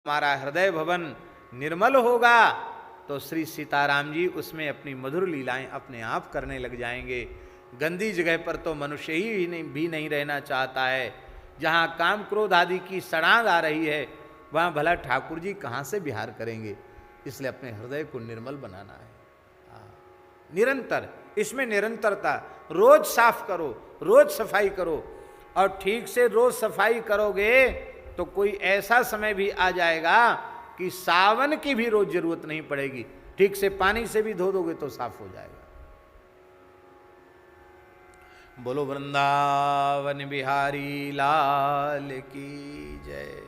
हमारा हृदय भवन निर्मल होगा तो श्री सीताराम जी उसमें अपनी मधुर लीलाएं अपने आप करने लग जाएंगे। गंदी जगह पर तो मनुष्य ही भी नहीं रहना चाहता है। जहाँ काम क्रोध आदि की सड़ांग आ रही है वहाँ भला ठाकुर जी कहाँ से विहार करेंगे। इसलिए अपने हृदय को निर्मल बनाना है। निरंतर इसमें निरंतरता, रोज साफ करो, रोज सफाई करो। और ठीक से रोज सफाई करोगे तो कोई ऐसा समय भी आ जाएगा कि सावन की भी रोज जरूरत नहीं पड़ेगी। ठीक से पानी से भी धो दोगे तो साफ हो जाएगा। बोलो वृंदावन बिहारी लाल की जय।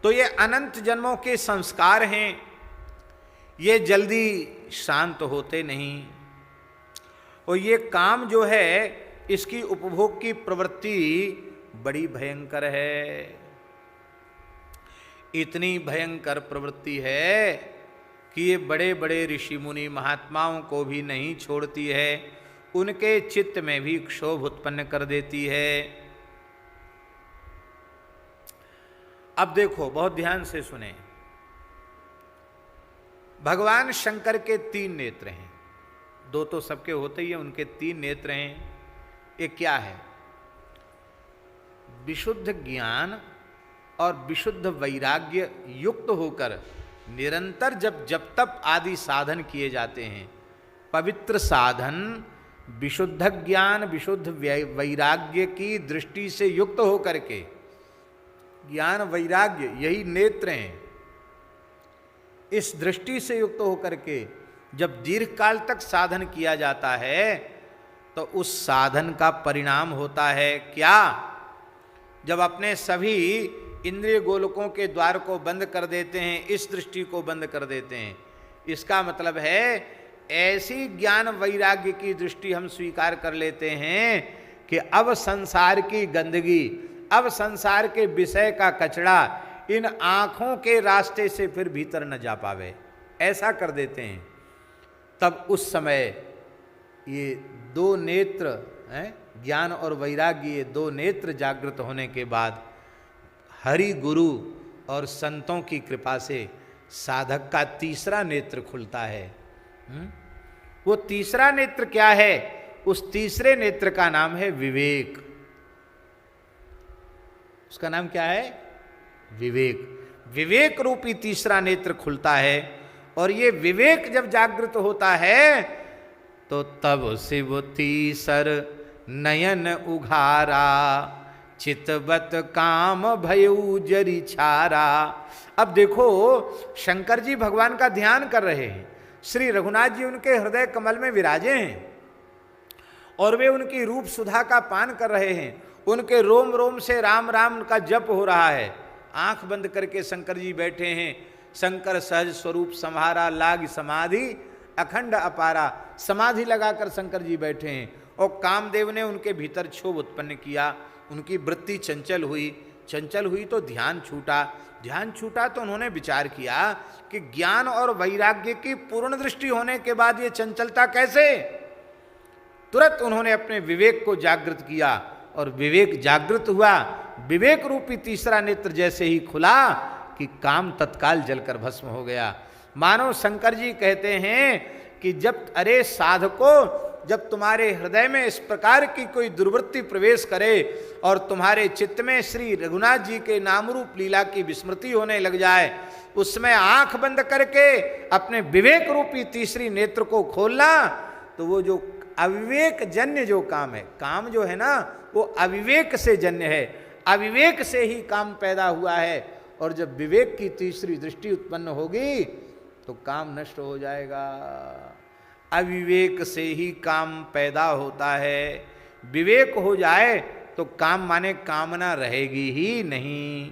तो ये अनंत जन्मों के संस्कार हैं, ये जल्दी शांत होते नहीं। और ये काम जो है इसकी उपभोग की प्रवृत्ति बड़ी भयंकर है। इतनी भयंकर प्रवृत्ति है कि ये बड़े बड़े ऋषि मुनि महात्माओं को भी नहीं छोड़ती है, उनके चित्त में भी क्षोभ उत्पन्न कर देती है। अब देखो, बहुत ध्यान से सुने। भगवान शंकर के 3 नेत्र हैं, 2 तो सबके होते ही है, उनके 3 नेत्र हैं। ये क्या है? विशुद्ध ज्ञान और विशुद्ध वैराग्य युक्त होकर निरंतर जब तप आदि साधन किए जाते हैं, पवित्र साधन विशुद्ध ज्ञान विशुद्ध वैराग्य की दृष्टि से युक्त होकर के, ज्ञान वैराग्य यही नेत्र हैं, इस दृष्टि से युक्त होकर के जब दीर्घ काल तक साधन किया जाता है तो उस साधन का परिणाम होता है क्या? जब अपने सभी इंद्रिय गोलकों के द्वार को बंद कर देते हैं, इस दृष्टि को बंद कर देते हैं, इसका मतलब है ऐसी ज्ञान वैराग्य की दृष्टि हम स्वीकार कर लेते हैं कि अब संसार की गंदगी, अब संसार के विषय का कचरा इन आँखों के रास्ते से फिर भीतर न जा पावे, ऐसा कर देते हैं। तब उस समय ये 2 नेत्र हैं, ज्ञान और वैराग्य, ये 2 नेत्र जागृत होने के बाद हरि गुरु और संतों की कृपा से साधक का तीसरा नेत्र खुलता है। वो तीसरा नेत्र क्या है? उस तीसरे नेत्र का नाम है विवेक। उसका नाम क्या है? विवेक। विवेक रूपी तीसरा नेत्र खुलता है। और ये विवेक जब जागृत होता है तो तब शिव तीसर नयन उघारा, चितवत काम भयउ जरी छारा। अब देखो, शंकर जी भगवान का ध्यान कर रहे हैं, श्री रघुनाथ जी उनके हृदय कमल में विराजे हैं और वे उनकी रूप सुधा का पान कर रहे हैं। उनके रोम रोम से राम राम का जप हो रहा है। आंख बंद करके शंकर जी बैठे हैं। शंकर सहज स्वरूप संहारा, लाग समाधि अखंड अपारा। समाधि लगाकर शंकर जी बैठे हैं और कामदेव ने उनके भीतर क्षोभ उत्पन्न किया। उनकी वृत्ति चंचल हुई। चंचल हुई तो ध्यान छूटा। ध्यान छूटा तो उन्होंने विचार किया कि ज्ञान और वैराग्य की पूर्ण दृष्टि होने के बाद ये चंचलता कैसे? तुरंत उन्होंने अपने विवेक को जागृत किया और विवेक जागृत हुआ। विवेक रूपी तीसरा नेत्र जैसे ही खुला कि काम तत्काल जलकर भस्म हो गया। मानो शंकर जी कहते हैं कि जब अरे साधको, जब तुम्हारे हृदय में इस प्रकार की कोई दुर्वृत्ति प्रवेश करे और तुम्हारे चित्त में श्री रघुनाथ जी के नाम रूप लीला की विस्मृति होने लग जाए, उसमें आंख बंद करके अपने विवेक रूपी तीसरी नेत्र को खोलना, तो वो जो अविवेक जन्य जो काम है, काम जो है ना वो अविवेक से जन्य है, अविवेक से ही काम पैदा हुआ है। और जब विवेक की तीसरी दृष्टि उत्पन्न होगी तो काम नष्ट हो जाएगा। अविवेक से ही काम पैदा होता है। विवेक हो जाए तो काम माने कामना रहेगी ही नहीं।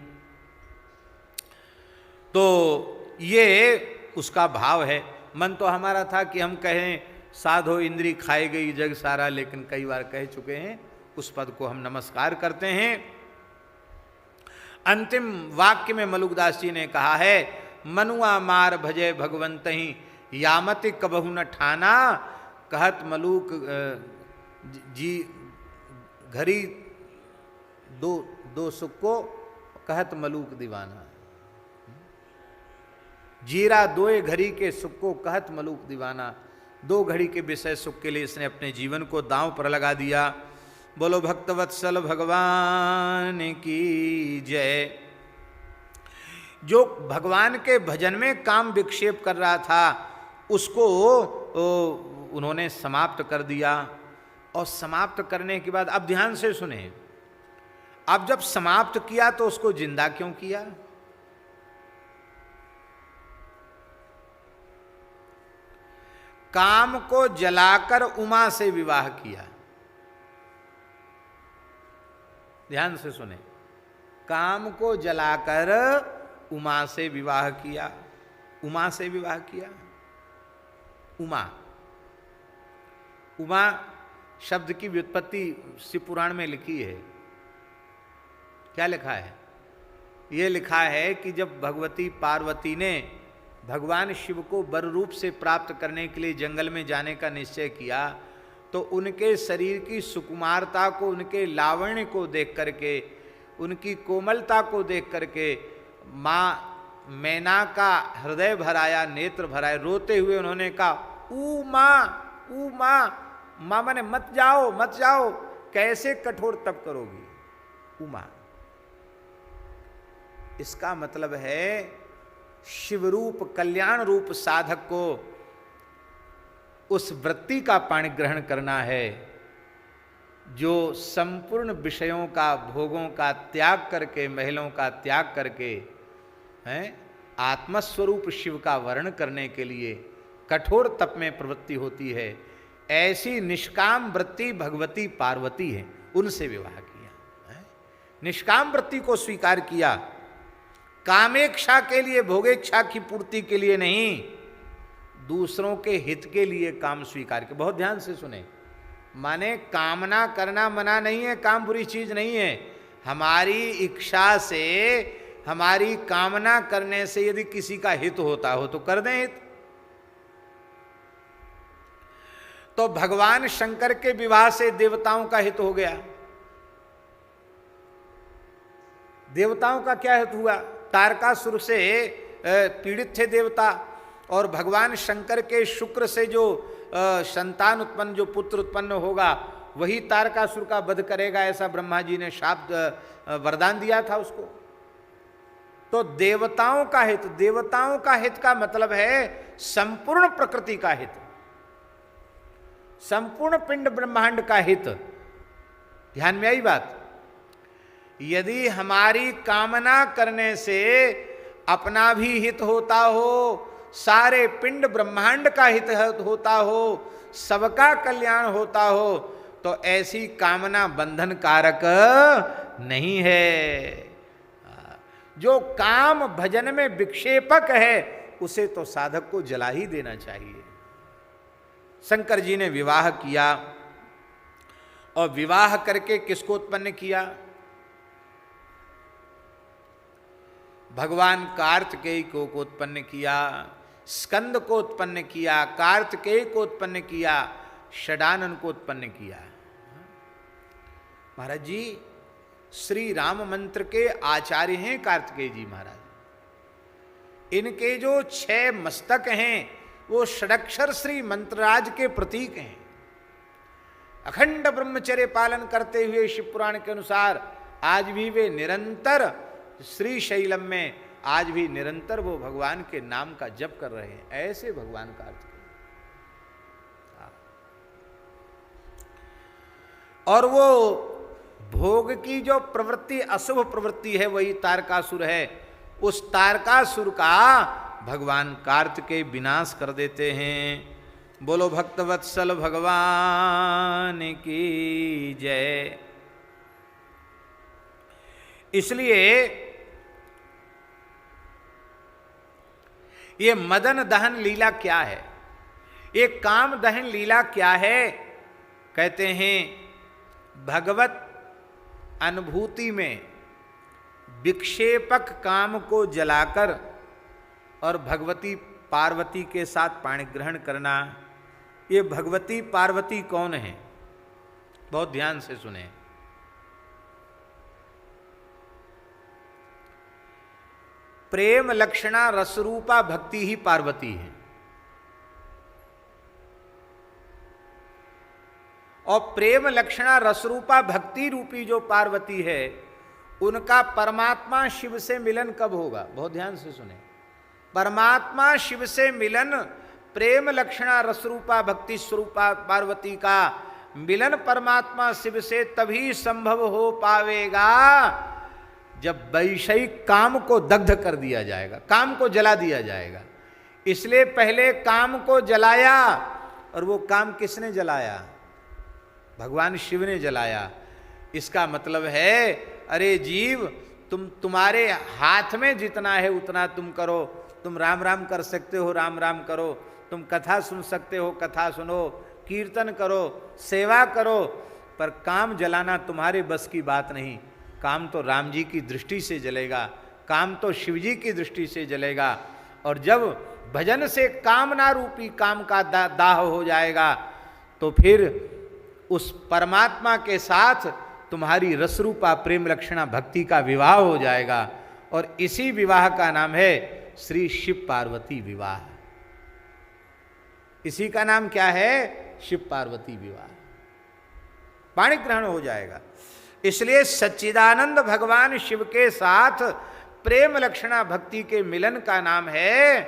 तो ये उसका भाव है। मन तो हमारा था कि हम कहें साधो इंद्री खाई गई जग सारा, लेकिन कई बार कह चुके हैं, उस पद को हम नमस्कार करते हैं। अंतिम वाक्य में मलुकदास जी ने कहा है, मनुआ मार भजय भगवंत ही यामति कबहु न ठाना। कहत मलुक जी घरी दो सुख को, कहत मलुक दीवाना। जीरा दोए घड़ी के सुख को कहत मलूक दीवाना। 2 घड़ी के विषय सुख के लिए इसने अपने जीवन को दांव पर लगा दिया। बोलो भक्तवत्सल भगवान की जय। जो भगवान के भजन में काम विक्षेप कर रहा था उसको उन्होंने समाप्त कर दिया। और समाप्त करने के बाद अब ध्यान से सुने, अब जब समाप्त किया तो उसको जिंदा क्यों किया? काम को जलाकर उमा से विवाह किया। ध्यान से सुने, काम को जलाकर उमा से विवाह किया। उमा से विवाह किया। उमा, उमा शब्द की व्युत्पत्ति शिव पुराण में लिखी है। क्या लिखा है? यह लिखा है कि जब भगवती पार्वती ने भगवान शिव को वर रूप से प्राप्त करने के लिए जंगल में जाने का निश्चय किया तो उनके शरीर की सुकुमारता को, उनके लावण्य को देख करके, उनकी कोमलता को देख करके माँ मैना का हृदय भराया, नेत्र भराए। रोते हुए उन्होंने कहा ऊ माँ, माँ माने मत जाओ मत जाओ। कैसे कठोर तप करोगी उमा? इसका मतलब है शिवरूप कल्याण रूप साधक को उस वृत्ति का पाणी ग्रहण करना है जो संपूर्ण विषयों का, भोगों का त्याग करके, महलों का त्याग करके हैं आत्मस्वरूप शिव का वर्ण करने के लिए कठोर तप में प्रवृत्ति होती है। ऐसी निष्काम वृत्ति भगवती पार्वती है, उनसे विवाह किया है। निष्काम वृत्ति को स्वीकार किया, कामेक्षा के लिए, भोगेक्षा की पूर्ति के लिए नहीं, दूसरों के हित के लिए काम स्वीकार किया। बहुत ध्यान से सुने, माने कामना करना मना नहीं है, काम बुरी चीज नहीं है। हमारी इच्छा से, हमारी कामना करने से यदि किसी का हित होता हो तो कर दें हित। तो भगवान शंकर के विवाह से देवताओं का हित हो गया। देवताओं का क्या हित हुआ? तारकासुर से पीड़ित थे देवता, और भगवान शंकर के शुक्र से जो संतान उत्पन्न, जो पुत्र उत्पन्न होगा वही तारकासुर का वध करेगा, ऐसा ब्रह्मा जी ने शाप वरदान दिया था उसको। तो देवताओं का हित, देवताओं का हित का मतलब है संपूर्ण प्रकृति का हित, संपूर्ण पिंड ब्रह्मांड का हित। ध्यान में आई बात? यदि हमारी कामना करने से अपना भी हित होता हो, सारे पिंड ब्रह्मांड का हित होता हो, सबका कल्याण होता हो, तो ऐसी कामना बंधन कारक नहीं है। जो काम भजन में विक्षेपक है उसे तो साधक को जला ही देना चाहिए। शंकर जी ने विवाह किया, और विवाह करके किसको उत्पन्न किया? भगवान कार्तिकेय को उत्पन्न किया, स्कंद को उत्पन्न किया, कार्तिकेय को उत्पन्न किया, षडानन को उत्पन्न किया। महाराज जी श्री राम मंत्र के आचार्य हैं कार्तिकेय जी महाराज। इनके जो 6 मस्तक हैं वो षडक्षर श्री मंत्रराज के प्रतीक हैं। अखंड ब्रह्मचर्य पालन करते हुए शिव पुराण के अनुसार आज भी वे निरंतर श्री शैलम में, आज भी निरंतर वो भगवान के नाम का जप कर रहे हैं। ऐसे भगवान कार्तिकेय। और वो भोग की जो प्रवृत्ति, अशुभ प्रवृत्ति है, वही तारकासुर है। उस तारकासुर का भगवान कार्तिकेय विनाश कर देते हैं। बोलो भक्तवत्सल भगवान की जय। इसलिए ये मदन दहन लीला क्या है? ये काम दहन लीला क्या है? कहते हैं भगवत अनुभूति में विक्षेपक काम को जलाकर और भगवती पार्वती के साथ पाणी ग्रहण करना। ये भगवती पार्वती कौन है? बहुत ध्यान से सुने। प्रेम लक्षणा रसरूपा भक्ति ही पार्वती है। और प्रेम लक्षणा रसरूपा भक्ति रूपी जो पार्वती है, उनका परमात्मा शिव से मिलन कब होगा? बहुत ध्यान से सुने। परमात्मा शिव से मिलन, प्रेम लक्षणा रसरूपा भक्ति स्वरूपा पार्वती का मिलन परमात्मा शिव से तभी संभव हो पावेगा जब वैषयिक काम को दग्ध कर दिया जाएगा, काम को जला दिया जाएगा। इसलिए पहले काम को जलाया, और वो काम किसने जलाया? भगवान शिव ने जलाया। इसका मतलब है, अरे जीव, तुम्हारे हाथ में जितना है उतना तुम करो। तुम राम राम कर सकते हो, राम राम करो। तुम कथा सुन सकते हो, कथा सुनो। कीर्तन करो, सेवा करो, पर काम जलाना तुम्हारे बस की बात नहीं। काम तो राम जी की दृष्टि से जलेगा, काम तो शिव जी की दृष्टि से जलेगा। और जब भजन से कामना रूपी काम का दाह हो जाएगा, तो फिर उस परमात्मा के साथ तुम्हारी रसरूपा प्रेम लक्षणा भक्ति का विवाह हो जाएगा। और इसी विवाह का नाम है श्री शिव पार्वती विवाह। इसी का नाम क्या है? शिव पार्वती विवाह। पाणि ग्रहण हो जाएगा। इसलिए सच्चिदानंद भगवान शिव के साथ प्रेम लक्षणा भक्ति के मिलन का नाम है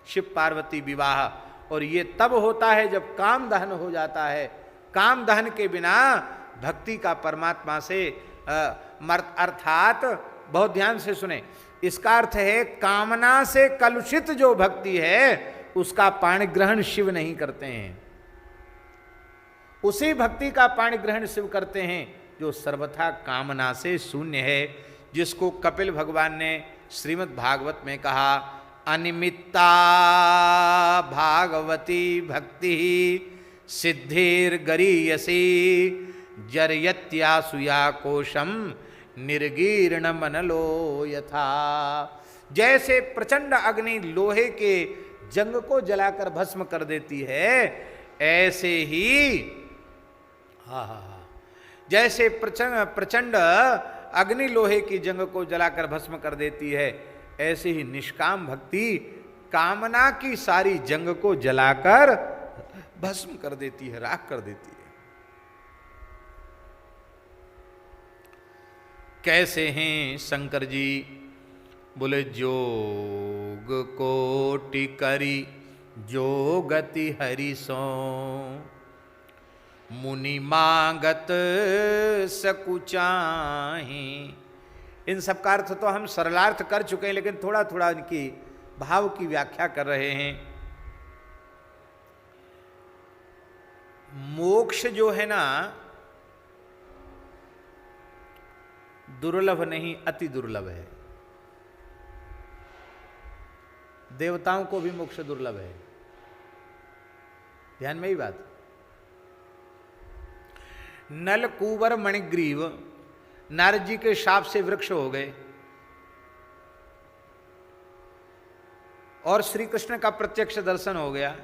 शिव पार्वती विवाह। और ये तब होता है जब काम दहन हो जाता है। काम दहन के बिना भक्ति का परमात्मा से अर्थात, बहुत ध्यान से सुने, इसका अर्थ है कामना से कलुषित जो भक्ति है उसका पाणि ग्रहण शिव नहीं करते हैं। उसी भक्ति का पाणि ग्रहण शिव करते हैं जो सर्वथा कामना से शून्य है, जिसको कपिल भगवान ने श्रीमद् भागवत में कहा, अनिमित्ता भागवती भक्ति सिद्धिर्गरीयसी जरयत्यासुया कोशम निर्गीर्ण मनलो यथा। जैसे प्रचंड अग्नि लोहे के जंग को जलाकर भस्म कर देती है, ऐसे ही जैसे प्रचंड अग्नि लोहे की जंग को जलाकर भस्म कर देती है, ऐसे ही निष्काम भक्ति कामना की सारी जंग को जलाकर भस्म कर देती है, राख कर देती है। कैसे हैं शंकर जी? बोले, जोग कोटि करी जो गति हरि सो, मुनि मांगत सकुचाही। इन सब का अर्थ तो हम सरलार्थ कर चुके हैं, लेकिन थोड़ा थोड़ा इनकी भाव की व्याख्या कर रहे हैं। मोक्ष जो है ना, दुर्लभ नहीं, अति दुर्लभ है। देवताओं को भी मोक्ष दुर्लभ है। ध्यान में ही बात। नल कुंवर मणिग्रीव नारद जी के शाप से वृक्ष हो गए, और श्री कृष्ण का प्रत्यक्ष दर्शन हो गया।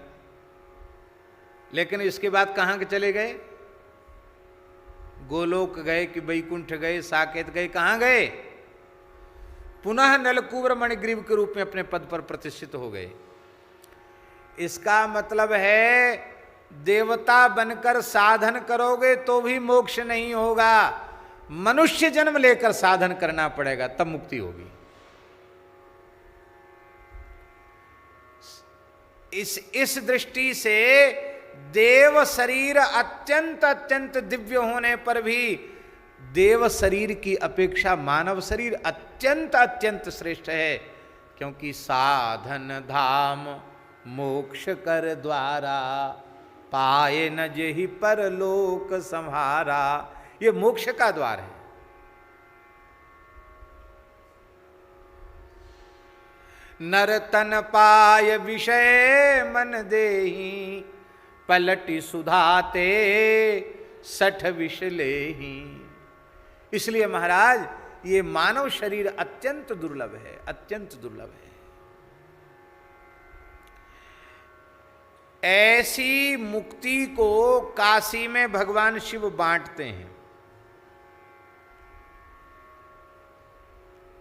लेकिन इसके बाद कहां के चले गए? गोलोक गए कि वैकुंठ गए, साकेत गए, कहां गए? पुनः नलकुंवर मणिग्रीव के रूप में अपने पद पर प्रतिष्ठित हो गए। इसका मतलब है देवता बनकर साधन करोगे तो भी मोक्ष नहीं होगा, मनुष्य जन्म लेकर साधन करना पड़ेगा, तब मुक्ति होगी। इस दृष्टि से देव शरीर अत्यंत अत्यंत दिव्य होने पर भी देव शरीर की अपेक्षा मानव शरीर अत्यंत अत्यंत श्रेष्ठ है, क्योंकि साधन धाम मोक्ष कर द्वारा पाए न जेहि परलोक संहारा। ये मोक्ष का द्वार है। नर तन पाय विषय मन देहि, पलटि सुधाते सठ विष लेहि। इसलिए महाराज ये मानव शरीर अत्यंत दुर्लभ है, अत्यंत दुर्लभ है। ऐसी मुक्ति को काशी में भगवान शिव बांटते हैं।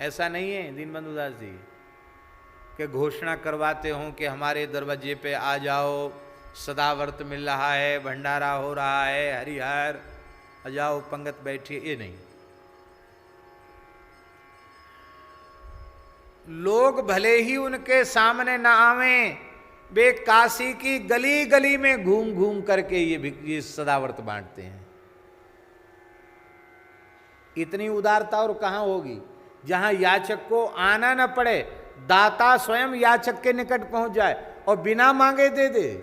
ऐसा नहीं है दीनबंधु दास जी, कि घोषणा करवाते हों कि हमारे दरवाजे पे आ जाओ, सदाव्रत मिल रहा है, भंडारा हो रहा है, हरिहर आ जाओ, पंगत बैठिए, ये नहीं। लोग भले ही उनके सामने न आवें, वे काशी की गली गली में घूम घूम करके ये सदाव्रत बांटते हैं। इतनी उदारता और कहां होगी जहां याचक को आना न पड़े, दाता स्वयं याचक के निकट पहुंच जाए और बिना मांगे दे दे।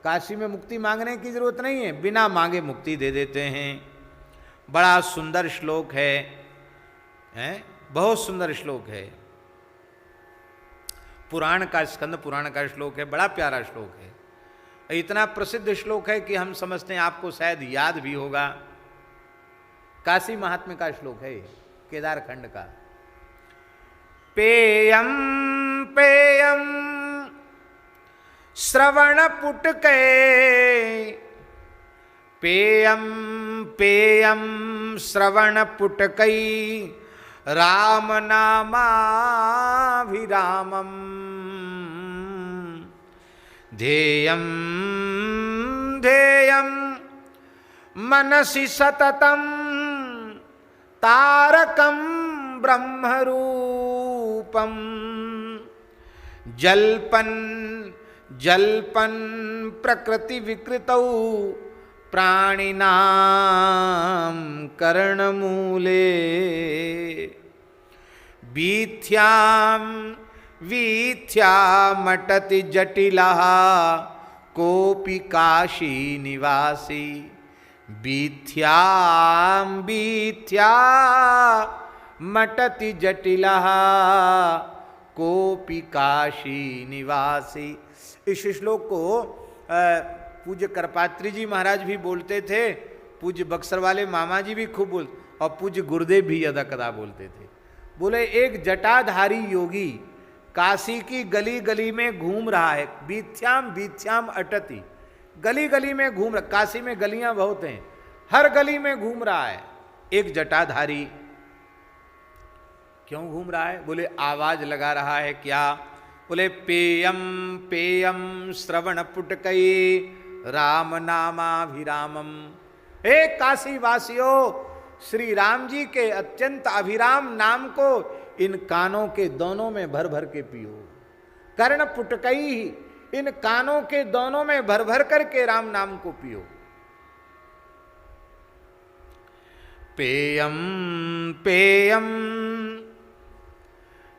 काशी में मुक्ति मांगने की जरूरत नहीं है, बिना मांगे मुक्ति दे देते हैं। बड़ा सुंदर श्लोक है, बहुत सुंदर श्लोक है, पुराण का, स्कंद पुराण का श्लोक है, बड़ा प्यारा श्लोक है। इतना प्रसिद्ध श्लोक है कि हम समझते हैं आपको शायद याद भी होगा। काशी महात्म्य का श्लोक है, केदार खंड का। पेयम पेयम श्रवण पुटके, पेयम पेयम श्रवण पुटकई, राम नामाभिरामम, ध्येयम ध्येयम मनसि सततम, तारकम ब्रह्मरूपम, जल्पन जल्पन प्रकृति विकृतौ, प्राणिनां कर्णमूले, वीथ्यां वीथ्यामटति जटिलः, कोऽपि काशी निवासी, वीथ्यां वीथ्यामटति जटिलः, कोऽपि काशी निवासी। इस श्लोक को पूज्य करपात्री जी महाराज भी बोलते थे, पूज्य बक्सर वाले मामा जी भी खूब बोलते, और पूज्य गुरुदेव भी यदा कदा बोलते थे। बोले एक जटाधारी योगी काशी की गली गली में घूम रहा है, बीथ्याम बीथ्याम अटति, गली गली में घूम रहा, काशी में गलियां बहुत हैं, हर गली में घूम रहा है एक जटाधारी। क्यों घूम रहा है? बोले आवाज लगा रहा है। क्या? बोले पेयम पेयम श्रवण पुटकई, राम नामाभिरामम। हे काशी वासियों, श्री राम जी के अत्यंत अभिराम नाम को इन कानों के दोनों में भर भर के पियो। कर्ण पुटकई, इन कानों के दोनों में भर भर करके राम नाम को पियो। पेयम पेयम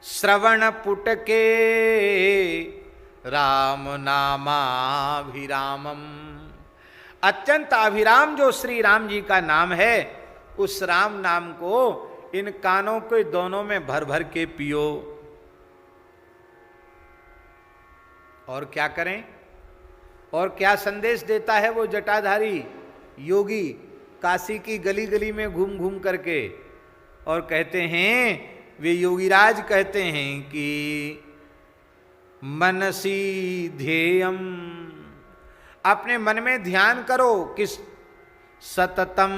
श्रवण पुटके, राम नामाभिरामम। अत्यंत अभिराम जो श्री राम जी का नाम है, उस राम नाम को इन कानों के दोनों में भर भर के पियो। और क्या करें? और क्या संदेश देता है वो जटाधारी योगी काशी की गली गली में घूम घूम करके? और कहते हैं, वे योगीराज कहते हैं कि मनसी ध्येयम, अपने मन में ध्यान करो, किस? सततम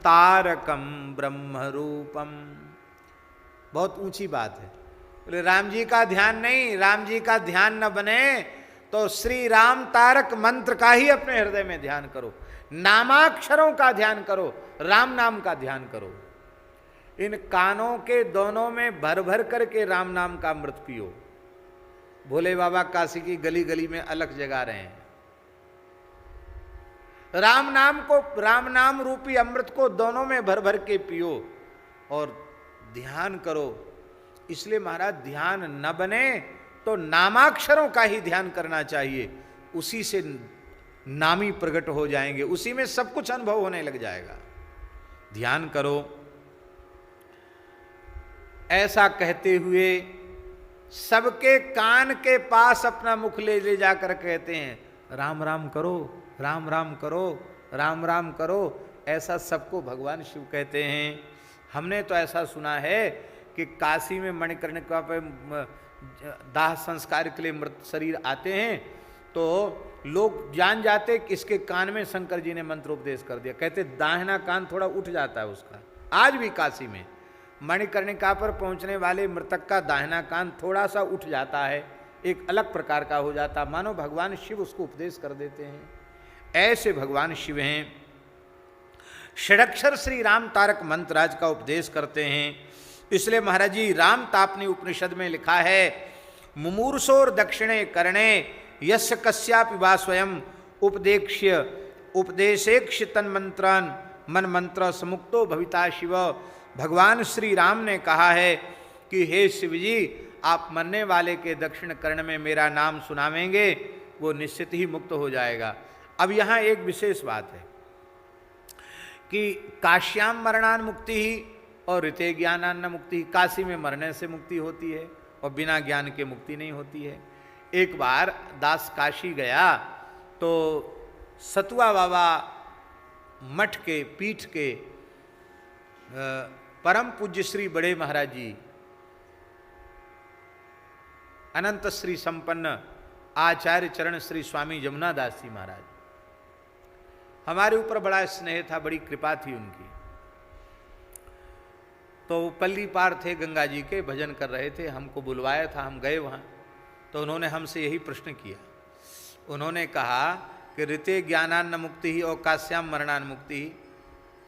तारकम ब्रह्मरूपम। बहुत ऊंची बात है। बोले राम जी का ध्यान नहीं, राम जी का ध्यान न बने तो श्री राम तारक मंत्र का ही अपने हृदय में ध्यान करो, नामाक्षरों का ध्यान करो, राम नाम का ध्यान करो। इन कानों के दोनों में भर भर करके राम नाम का अमृत पियो। भोले बाबा काशी की गली गली में अलख जगा रहे हैं। राम नाम को, राम नाम रूपी अमृत को दोनों में भर भर के पियो और ध्यान करो। इसलिए महाराज ध्यान न बने तो नामाक्षरों का ही ध्यान करना चाहिए, उसी से नामी प्रकट हो जाएंगे, उसी में सब कुछ अनुभव होने लग जाएगा। ध्यान करो। ऐसा कहते हुए सबके कान के पास अपना मुख ले जाकर कहते हैं, राम राम करो, राम राम करो, राम राम करो। ऐसा सबको भगवान शिव कहते हैं। हमने तो ऐसा सुना है कि काशी में मणिकर्णिका पे दाह संस्कार के लिए मृत शरीर आते हैं तो लोग जान जाते कि इसके कान में शंकर जी ने मंत्रोपदेश कर दिया। कहते दाहिना कान थोड़ा उठ जाता है उसका। आज भी काशी में मणिकर्णिका पर पहुंचने वाले मृतक का दाहिना कान थोड़ा सा उठ जाता है, एक अलग प्रकार का हो जाता, मानो भगवान शिव उसको उपदेश कर देते हैं। ऐसे भगवान शिव हैं। षडक्षर श्री राम तारक मंत्र आज का उपदेश करते हैं। इसलिए महाराज जी राम तापनी उपनिषद में लिखा है, मुमूर्षोर दक्षिणे करणे यस्य कस्यापि वा स्वयं उपदेक्ष्य उपदेशेक्ष तन्मंत्रान मन मंत्र समुक्तो भविता शिव। भगवान श्री राम ने कहा है कि हे शिव जी, आप मरने वाले के दक्षिण कर्ण में मेरा नाम सुनावेंगे, वो निश्चित ही मुक्त हो जाएगा। अब यहाँ एक विशेष बात है कि काश्याम मरणान मुक्ति ही और ऋते ज्ञानान्न मुक्ति ही। काशी में मरने से मुक्ति होती है और बिना ज्ञान के मुक्ति नहीं होती है। एक बार दास काशी गया तो सतुआ बाबा मठ के पीठ के परम पूज्य श्री बड़े महाराज जी अनंत श्री संपन्न आचार्य चरण श्री स्वामी जमुना दास जी महाराज, हमारे ऊपर बड़ा स्नेह था, बड़ी कृपा थी उनकी। तो पल्ली पार थे, गंगा जी के भजन कर रहे थे, हमको बुलवाया था, हम गए वहाँ। तो उन्होंने हमसे यही प्रश्न किया। उन्होंने कहा कि ऋते ज्ञानान्न मुक्ति ही और काश्याम मरणान मुक्ति ही।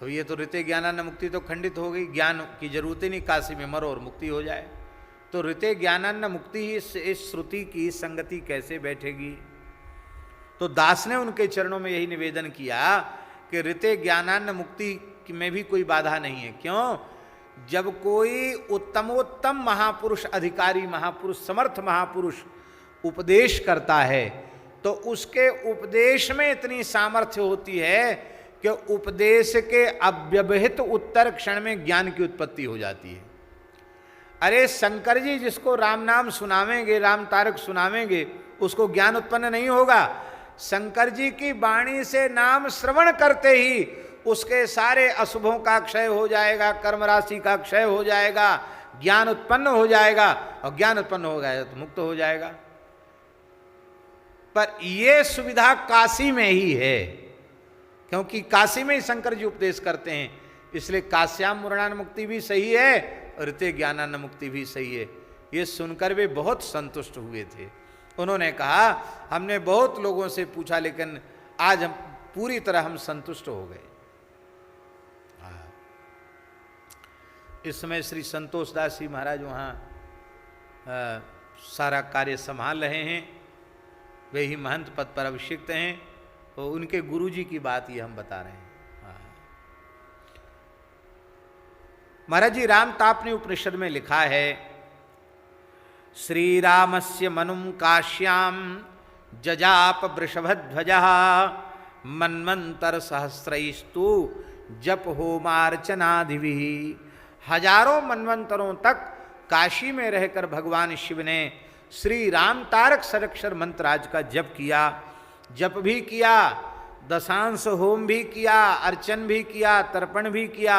तो ये तो ऋते ज्ञानान्न मुक्ति तो खंडित हो गई, ज्ञान की जरूरत ही नहीं, काशी में मरो और मुक्ति हो जाए। तो ऋते ज्ञानान्न मुक्ति ही इस श्रुति की संगति कैसे बैठेगी? तो दास ने उनके चरणों में यही निवेदन किया कि ऋते ज्ञानान्न मुक्ति में भी कोई बाधा नहीं है। क्यों? जब कोई उत्तमोत्तम महापुरुष, अधिकारी महापुरुष, समर्थ महापुरुष उपदेश करता है तो उसके उपदेश में इतनी सामर्थ्य होती है कि उपदेश के अव्यवहित उत्तर क्षण में ज्ञान की उत्पत्ति हो जाती है। अरे शंकर जी जिसको राम नाम सुनावेंगे, राम तारक सुनावेंगे, उसको ज्ञान उत्पन्न नहीं होगा। शंकर जी की वाणी से नाम श्रवण करते ही उसके सारे अशुभों का क्षय हो जाएगा, कर्म राशि का क्षय हो जाएगा, ज्ञान उत्पन्न हो जाएगा, और ज्ञान उत्पन्न हो गया तो मुक्त हो जाएगा। पर यह सुविधा काशी में ही है, क्योंकि काशी में ही शंकर जी उपदेश करते हैं। इसलिए काश्याम मरणान मुक्ति भी सही है और ऋते ज्ञानान्न मुक्ति भी सही है। ये सुनकर वे बहुत संतुष्ट हुए थे। उन्होंने कहा हमने बहुत लोगों से पूछा लेकिन आज हम पूरी तरह हम संतुष्ट हो गए। इस समय श्री संतोष दास जी महाराज वहाँ सारा कार्य संभाल रहे हैं, वे ही महंत पद पर अभिषिक्त हैं। तो उनके गुरु जी की बात ये हम बता रहे हैं। महाराज जी राम तापनी उपनिषद में लिखा है, श्री रामस्य मनुम काश्याम जजाप वृषभध्वजः मन्वंतर सहस्रैस्तु जप होमार्चनादिभिः। हजारों मनवंतरों तक काशी में रहकर भगवान शिव ने श्री राम तारक षडक्षर मंत्र आज का जप किया, जप भी किया, दशांश होम भी किया, अर्चन भी किया, तर्पण भी किया,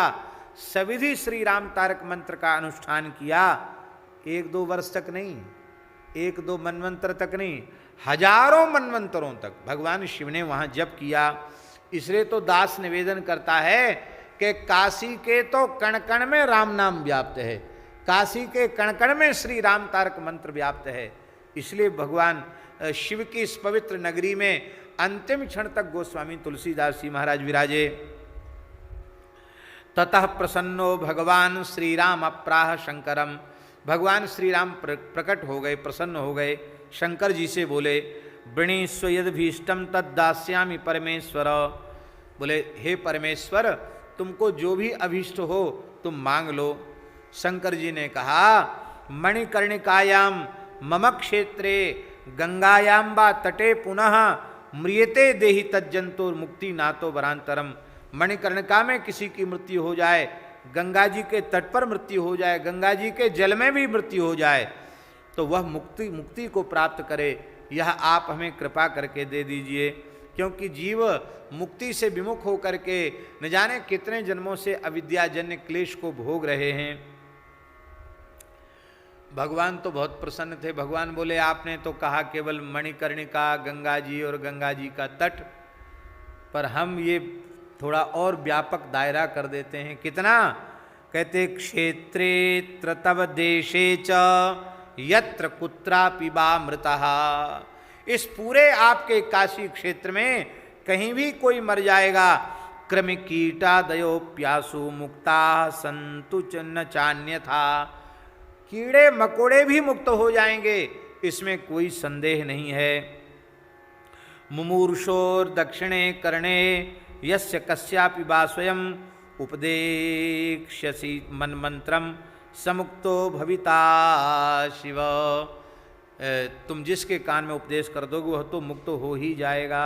सविधि श्री राम तारक मंत्र का अनुष्ठान किया। 1-2 वर्ष तक नहीं, 1-2 मनवंतर तक नहीं, हजारों मनवंतरों तक भगवान शिव ने वहां जप किया। इसलिए तो दास निवेदन करता है कि काशी के तो कण कण में राम नाम व्याप्त है, काशी के कण कण में श्री राम तारक मंत्र व्याप्त है। इसलिए भगवान शिव की इस पवित्र नगरी में अंतिम क्षण तक गोस्वामी तुलसीदास जी महाराज विराजे। ततः प्रसन्नो भगवान श्री राम अप्राह शंकरम। भगवान श्री राम प्रकट हो गए, प्रसन्न हो गए, शंकर जी से बोले वृणीस्व यद्भीष्टम तद्दास्यामि परमेश्वर। बोले हे परमेश्वर तुमको जो भी अभीष्ट हो तुम मांग लो। शंकर जी ने कहा मणिकर्णिकायाम मम क्षेत्रे गंगायाम वा तटे पुनः म्रियते देहि तज्जंतुर मुक्ति नातो वरांतरम। मणिकर्णिका में किसी की मृत्यु हो जाए, गंगा जी के तट पर मृत्यु हो जाए, गंगा जी के जल में भी मृत्यु हो जाए तो वह मुक्ति को प्राप्त करे, यह आप हमें कृपा करके दे दीजिए। क्योंकि जीव मुक्ति से विमुख होकर के न जाने कितने जन्मों से अविद्याजन्य क्लेश को भोग रहे हैं। भगवान तो बहुत प्रसन्न थे। भगवान बोले आपने तो कहा केवल मणिकर्णिका, गंगा जी और गंगा जी का तट, पर हम ये थोड़ा और व्यापक दायरा कर देते हैं। कितना? कहते क्षेत्रे तव देशे च यत्र कुत्रापि वा मृतः। इस पूरे आपके काशी क्षेत्र में कहीं भी कोई मर जाएगा, कृमि कीटादयो प्यासु मुक्ता संतु च न चान्यथा, कीड़े मकोड़े भी मुक्त हो जाएंगे, इसमें कोई संदेह नहीं है। मुमूर्षोर दक्षिणे कर्णे यस्य कस्यापि वा स्वयं उपदेक्ष्यसि मन्मंत्रम समुक्तो भविता शिव। तुम जिसके कान में उपदेश कर दोगे वह तो मुक्त हो ही जाएगा।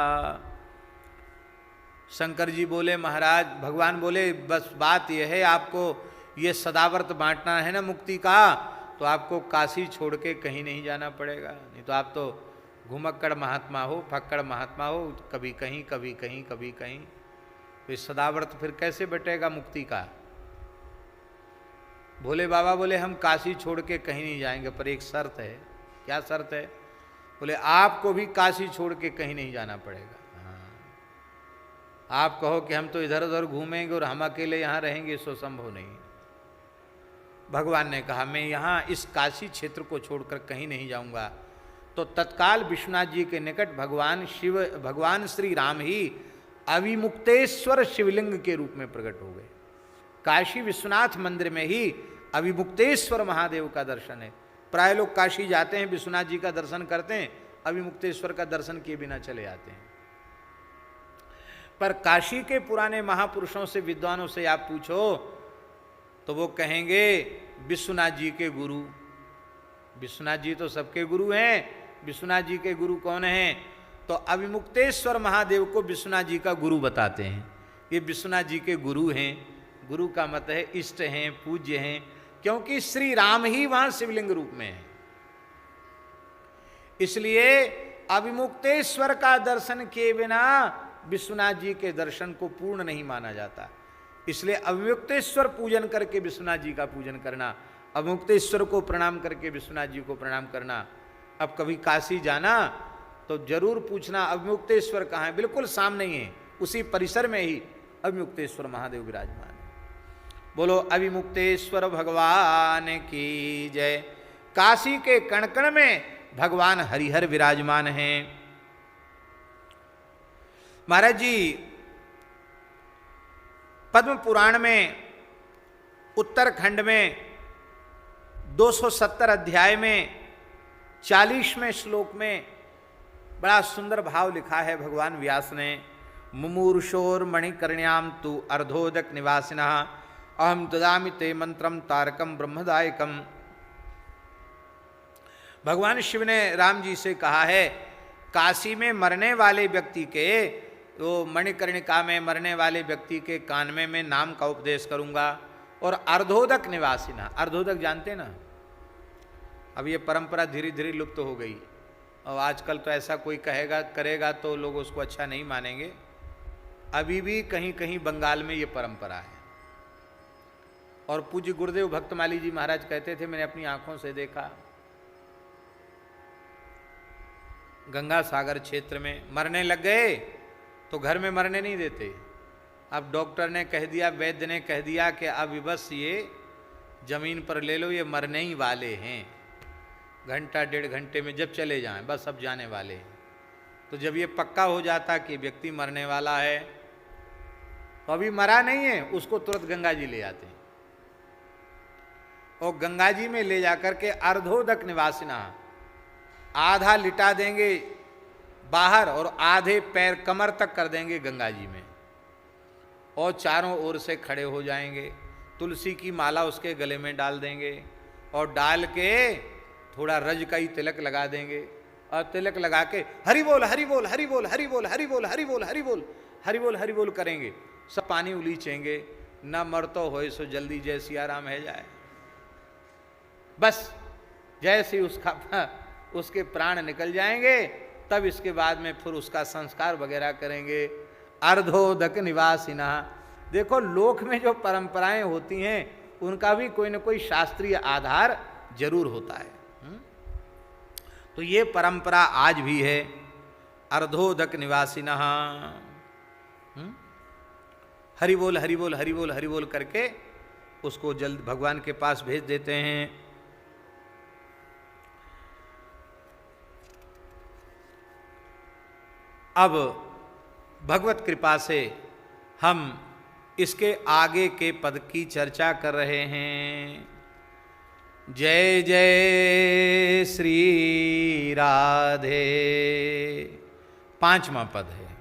शंकर जी बोले महाराज, भगवान बोले बस बात यह है, आपको ये सदाव्रत बांटना है ना मुक्ति का, तो आपको काशी छोड़ के कहीं नहीं जाना पड़ेगा। नहीं तो आप तो घुमक्कड़ महात्मा हो, फक्कड़ महात्मा हो, कभी कहीं कभी कहीं कभी कहीं, तो इस सदाव्रत फिर कैसे बटेगा मुक्ति का। भोले बाबा बोले हम काशी छोड़ के कहीं नहीं जाएंगे, पर एक शर्त है। क्या शर्त है? बोले आपको भी काशी छोड़ के कहीं नहीं जाना पड़ेगा। हाँ, आप कहो कि हम तो इधर उधर घूमेंगे और हम अकेले यहाँ रहेंगे, सो संभव नहीं। भगवान ने कहा मैं यहाँ इस काशी क्षेत्र को छोड़कर कहीं नहीं जाऊंगा। तो तत्काल विश्वनाथ जी के निकट भगवान श्री राम ही अविमुक्तेश्वर शिवलिंग के रूप में प्रकट हो गए। काशी विश्वनाथ मंदिर में ही अविमुक्तेश्वर महादेव का दर्शन है। प्राय लोग काशी जाते हैं, विश्वनाथ जी का दर्शन करते हैं, अविमुक्तेश्वर का दर्शन किए बिना चले जाते हैं। पर काशी के पुराने महापुरुषों से, विद्वानों से आप पूछो तो वो कहेंगे विश्वनाथ जी के गुरु। विश्वनाथ जी तो सबके गुरु हैं। विश्वनाथ जी के गुरु कौन हैं? तो अविमुक्तेश्वर महादेव को विश्वनाथ जी का गुरु बताते हैं। ये विश्वनाथ जी के गुरु हैं। गुरु का मत है इष्ट हैं, पूज्य हैं, क्योंकि श्री राम ही वहां शिवलिंग रूप में है। इसलिए अविमुक्तेश्वर का दर्शन किए बिना विश्वनाथ जी के दर्शन को पूर्ण नहीं माना जाता। इसलिए अविमुक्तेश्वर पूजन करके विश्वनाथ जी का पूजन करना, अविमुक्तेश्वर को प्रणाम करके विश्वनाथ जी को प्रणाम करना। अब कभी काशी जाना तो जरूर पूछना अविमुक्तेश्वर कहाँ है। बिल्कुल सामने ही है, उसी परिसर में ही अविमुक्तेश्वर महादेव विराजमान है। बोलो अविमुक्तेश्वर भगवान की जय। काशी के कण कण में भगवान हरिहर विराजमान हैं। महाराज जी पद्म पुराण में उत्तरखंड में 270 अध्याय में 40वें श्लोक में बड़ा सुंदर भाव लिखा है भगवान व्यास ने। मुमूर्षोर मणिकर्ण्याम तु अर्धोदक निवासिनः अहम ददामि ते मंत्रम तारकम ब्रह्मदायकम। भगवान शिव ने राम जी से कहा है काशी में मरने वाले व्यक्ति के, वो मणिकर्णिका में मरने वाले व्यक्ति के कान में मैं नाम का उपदेश करूंगा। और अर्धोदक निवासिना, अर्धोदक जानते ना, अब ये परंपरा धीरे धीरे लुप्त हो गई और आजकल तो ऐसा कोई कहेगा करेगा तो लोग उसको अच्छा नहीं मानेंगे। अभी भी कहीं कहीं बंगाल में ये परंपरा है। और पूज्य गुरुदेव भक्तमाली जी महाराज कहते थे, मैंने अपनी आंखों से देखा, गंगा सागर क्षेत्र में मरने लग गए तो घर में मरने नहीं देते। अब डॉक्टर ने कह दिया, वैद्य ने कह दिया कि अब बस ये जमीन पर ले लो, ये मरने ही वाले हैं, घंटा डेढ़ घंटे में जब चले जाएं बस अब जाने वाले हैं। तो जब ये पक्का हो जाता कि व्यक्ति मरने वाला है तो अभी मरा नहीं है, उसको तुरंत गंगा जी ले जाते हैं और गंगा जी में ले जाकर के अर्धोदक निवासिना, आधा लिटा देंगे बाहर और आधे पैर कमर तक कर देंगे गंगा जी में और चारों ओर से खड़े हो जाएंगे। तुलसी की माला उसके गले में डाल देंगे और डाल के थोड़ा रज का ही तिलक लगा देंगे और तिलक लगा के हरि बोल हरि बोल हरि बोल हरि बोल हरि बोल हरि बोल हरि बोल हरि बोल हरि बोल करेंगे। सब पानी उलीचेंगे, न मर तो होए सो जल्दी जय सिया राम है जाए। बस जैसे उसके प्राण निकल जाएंगे तब इसके बाद में फिर उसका संस्कार वगैरह करेंगे। अर्धोदक निवासिना, देखो लोक में जो परंपराएं होती हैं उनका भी कोई न कोई शास्त्रीय आधार जरूर होता है। तो ये परंपरा आज भी है, अर्धोदक निवासिना। हरि बोल हरि बोल हरि बोल हरि बोल करके उसको जल्द भगवान के पास भेज देते हैं। अब भगवत कृपा से हम इसके आगे के पद की चर्चा कर रहे हैं। जय जय श्री राधे, 5वां पद है,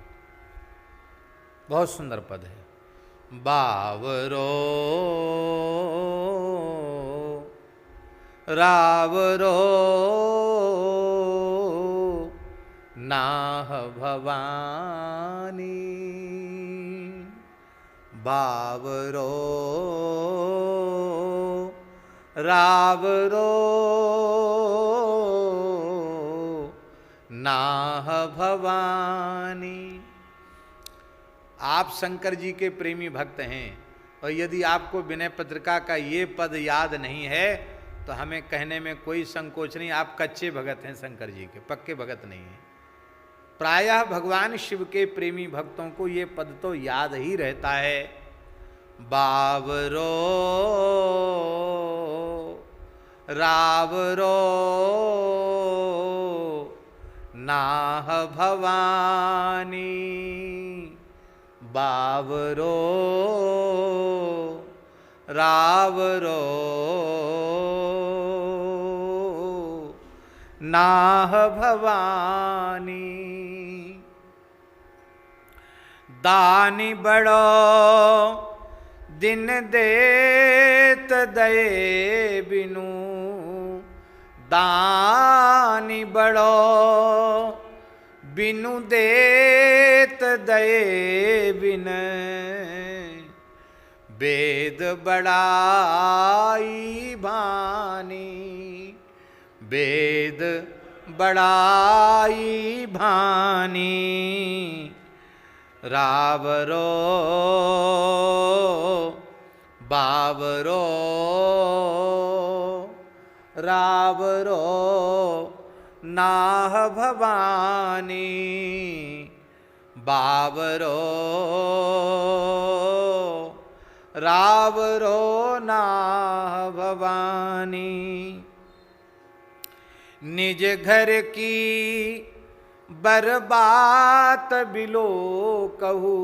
बहुत सुंदर पद है। बावरो रावरो नाह भवानी, बावरो रावरो नाह भवानी। आप शंकर जी के प्रेमी भक्त हैं और यदि आपको विनय पत्रिका का ये पद याद नहीं है तो हमें कहने में कोई संकोच नहीं, आप कच्चे भगत हैं शंकर जी के, पक्के भगत नहीं हैं। प्रायः भगवान शिव के प्रेमी भक्तों को ये पद तो याद ही रहता है। बावरो रावरो नाह भवानी, बावरो रावरो नाह भवानी। दानी बड़ो दिन देत दये बिनु, दानी बड़ो बिनु देत दये बिन, वेद बड़ाई भानी, वेद बड़ाई भानी। रावरो बावरो रावरो नाह भवानी, बावरो रावरो नाह भवानी। निज घर की बरबात बिलो कहू,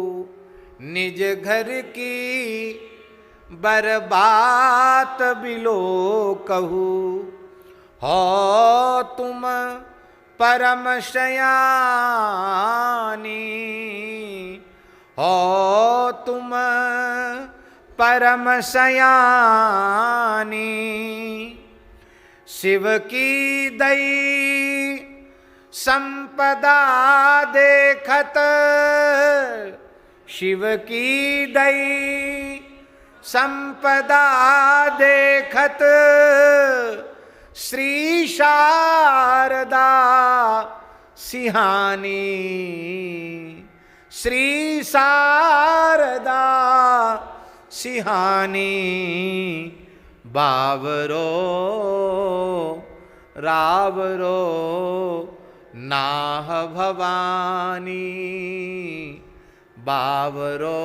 निज घर की बरबात बिलो कहू, हो तुम परम शयानी, हो तुम परम शयानी। शिव की दई संपदा देखत, शिव की दई संपदा देखत, श्री शारदा सिहानी, श्री शारदा सिहानी। बावरो रावरो नाह भवानी, बावरो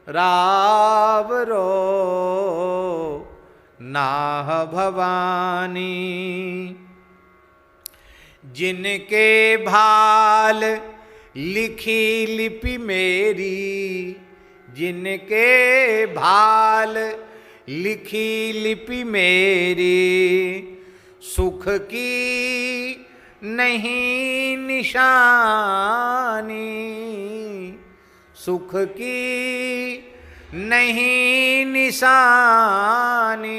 रावरो नाह भवानी। जिनके भाल लिखी लिपि मेरी, जिनके भाल लिखी लिपि मेरी, सुख की नहीं निशानी, सुख की नहीं निशानी।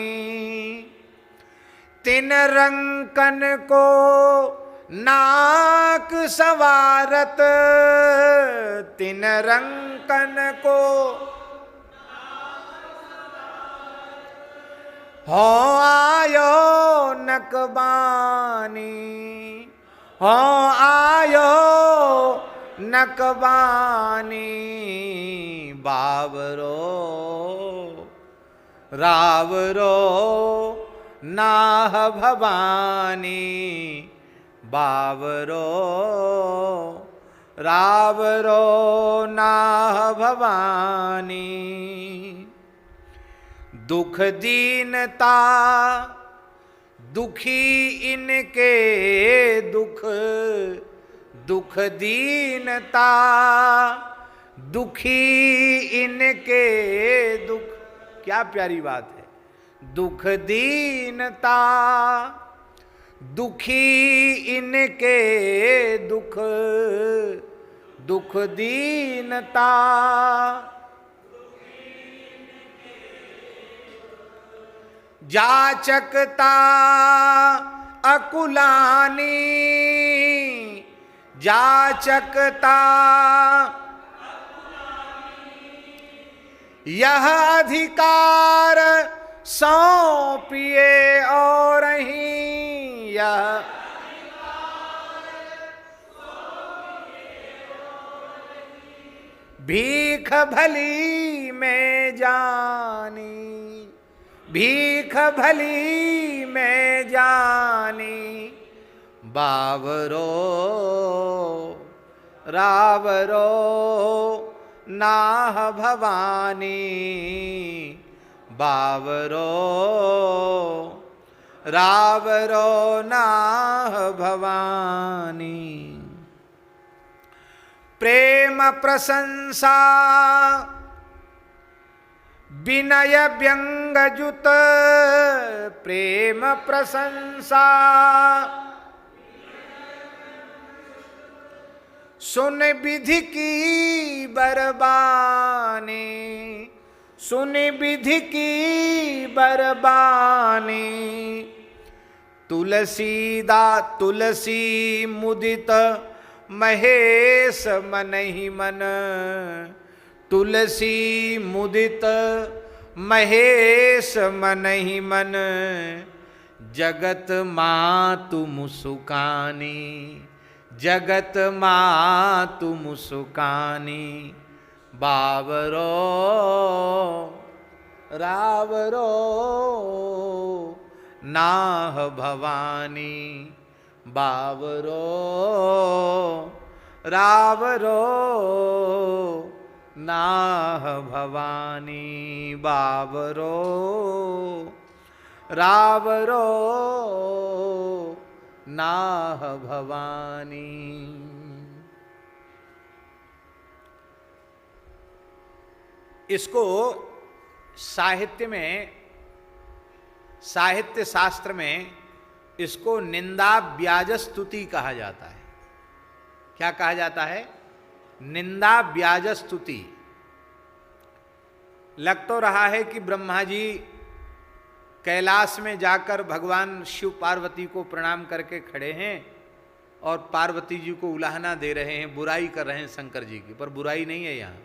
तिन रंकन को नाक संवारत, तिन रंकन को हो आयो नकबानी, हो आयो नकबानी। बावरो रावरो नाह भवानी, बावरो रावरो नाह भवानी। दुख दीनता, दुखी इनके दुख, दुख दीनता, दुखी इनके दुख। क्या प्यारी बात है। दुख दीनता, दुखी इनके दुख, दुख दीनता, जाचकता अकुलानी, जाचकता यह अधिकार सौंपिए और ही, यह भीख भली में जानी, भीख भली में जानी, बावरो रावरो नाह भवानी, बावरो रावरो नाह भवानी। प्रेम प्रशंसा विनय व्यंगजुत, प्रेम प्रशंसा सुन विधि की बरबानी, सुन विधि की बरबानी। तुलसीदा तुलसी मुदित महेश मन ही मन, तुलसी मुदित महेश मन ही मन, जगत मातु मुसुकानी, जगत मातु मुसुकानी, बावरो रावरो नाह भवानी, बावरो रावरो नाह भवानी, बावरो रावरो नाह भवानी। इसको साहित्य में, साहित्य शास्त्र में इसको निंदा व्याज स्तुति कहा जाता है। क्या कहा जाता है? निंदा व्याज स्तुति। लग तो रहा है कि ब्रह्मा जी कैलाश में जाकर भगवान शिव पार्वती को प्रणाम करके खड़े हैं और पार्वती जी को उलाहना दे रहे हैं, बुराई कर रहे हैं शंकर जी की, पर बुराई नहीं है यहाँ।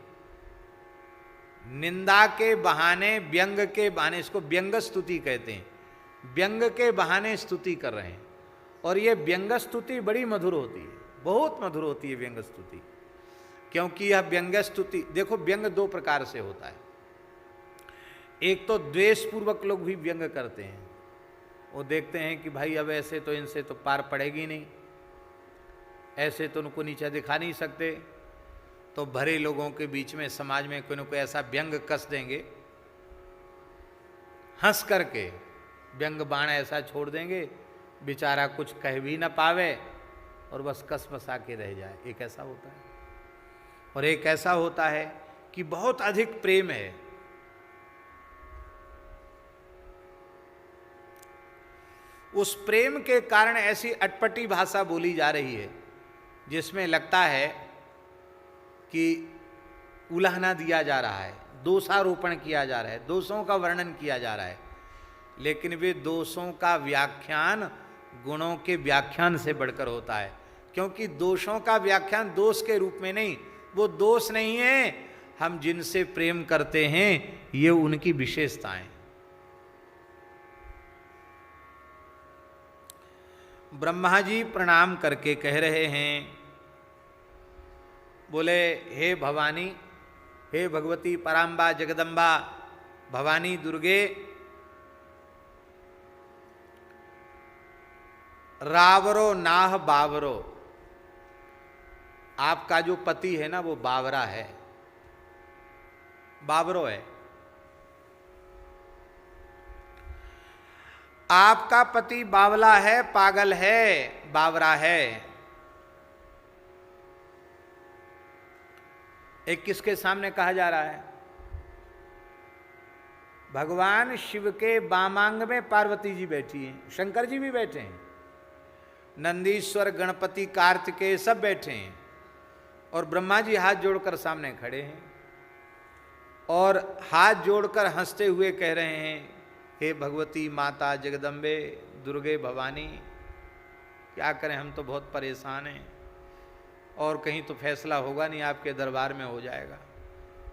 निंदा के बहाने, व्यंग के बहाने, इसको व्यंग स्तुति कहते हैं, व्यंग के बहाने स्तुति कर रहे हैं। और ये व्यंग स्तुति बड़ी मधुर होती है, बहुत मधुर होती है व्यंग स्तुति। क्योंकि यह व्यंग स्तुति, देखो व्यंग दो प्रकार से होता है। एक तो द्वेष पूर्वक लोग भी व्यंग करते हैं, वो देखते हैं कि भाई अब ऐसे तो इनसे तो पार पड़ेगी नहीं, ऐसे तो उनको नीचा दिखा नहीं सकते, तो भरे लोगों के बीच में समाज में कोई न कोई ऐसा व्यंग कस देंगे, हंस करके व्यंग बाण ऐसा छोड़ देंगे, बेचारा कुछ कह भी ना पावे और बस कस बसा के रह जाए। एक ऐसा होता है। और एक ऐसा होता है कि बहुत अधिक प्रेम है, उस प्रेम के कारण ऐसी अटपटी भाषा बोली जा रही है जिसमें लगता है कि उलाहना दिया जा रहा है, दोषारोपण किया जा रहा है, दोषों का वर्णन किया जा रहा है। लेकिन वे दोषों का व्याख्यान गुणों के व्याख्यान से बढ़कर होता है, क्योंकि दोषों का व्याख्यान दोष के रूप में नहीं, वो दोष नहीं है, हम जिनसे प्रेम करते हैं ये उनकी विशेषताएं। ब्रह्मा जी प्रणाम करके कह रहे हैं, बोले हे भवानी, हे भगवती पराम्बा जगदम्बा भवानी दुर्गे, रावरो नाह बावरो, आपका जो पति है ना वो बावरा है, बावरो है। आपका पति बावला है, पागल है, बावरा है। एक किसके सामने कहा जा रहा है? भगवान शिव के बामांग में पार्वती जी बैठी हैं, शंकर जी भी बैठे हैं, नंदीश्वर, गणपति, कार्तिकेय सब बैठे हैं, और ब्रह्मा जी हाथ जोड़कर सामने खड़े हैं और हाथ जोड़कर हंसते हुए कह रहे हैं, हे भगवती माता जगदम्बे दुर्गे भवानी, क्या करें, हम तो बहुत परेशान हैं और कहीं तो फैसला होगा नहीं, आपके दरबार में हो जाएगा।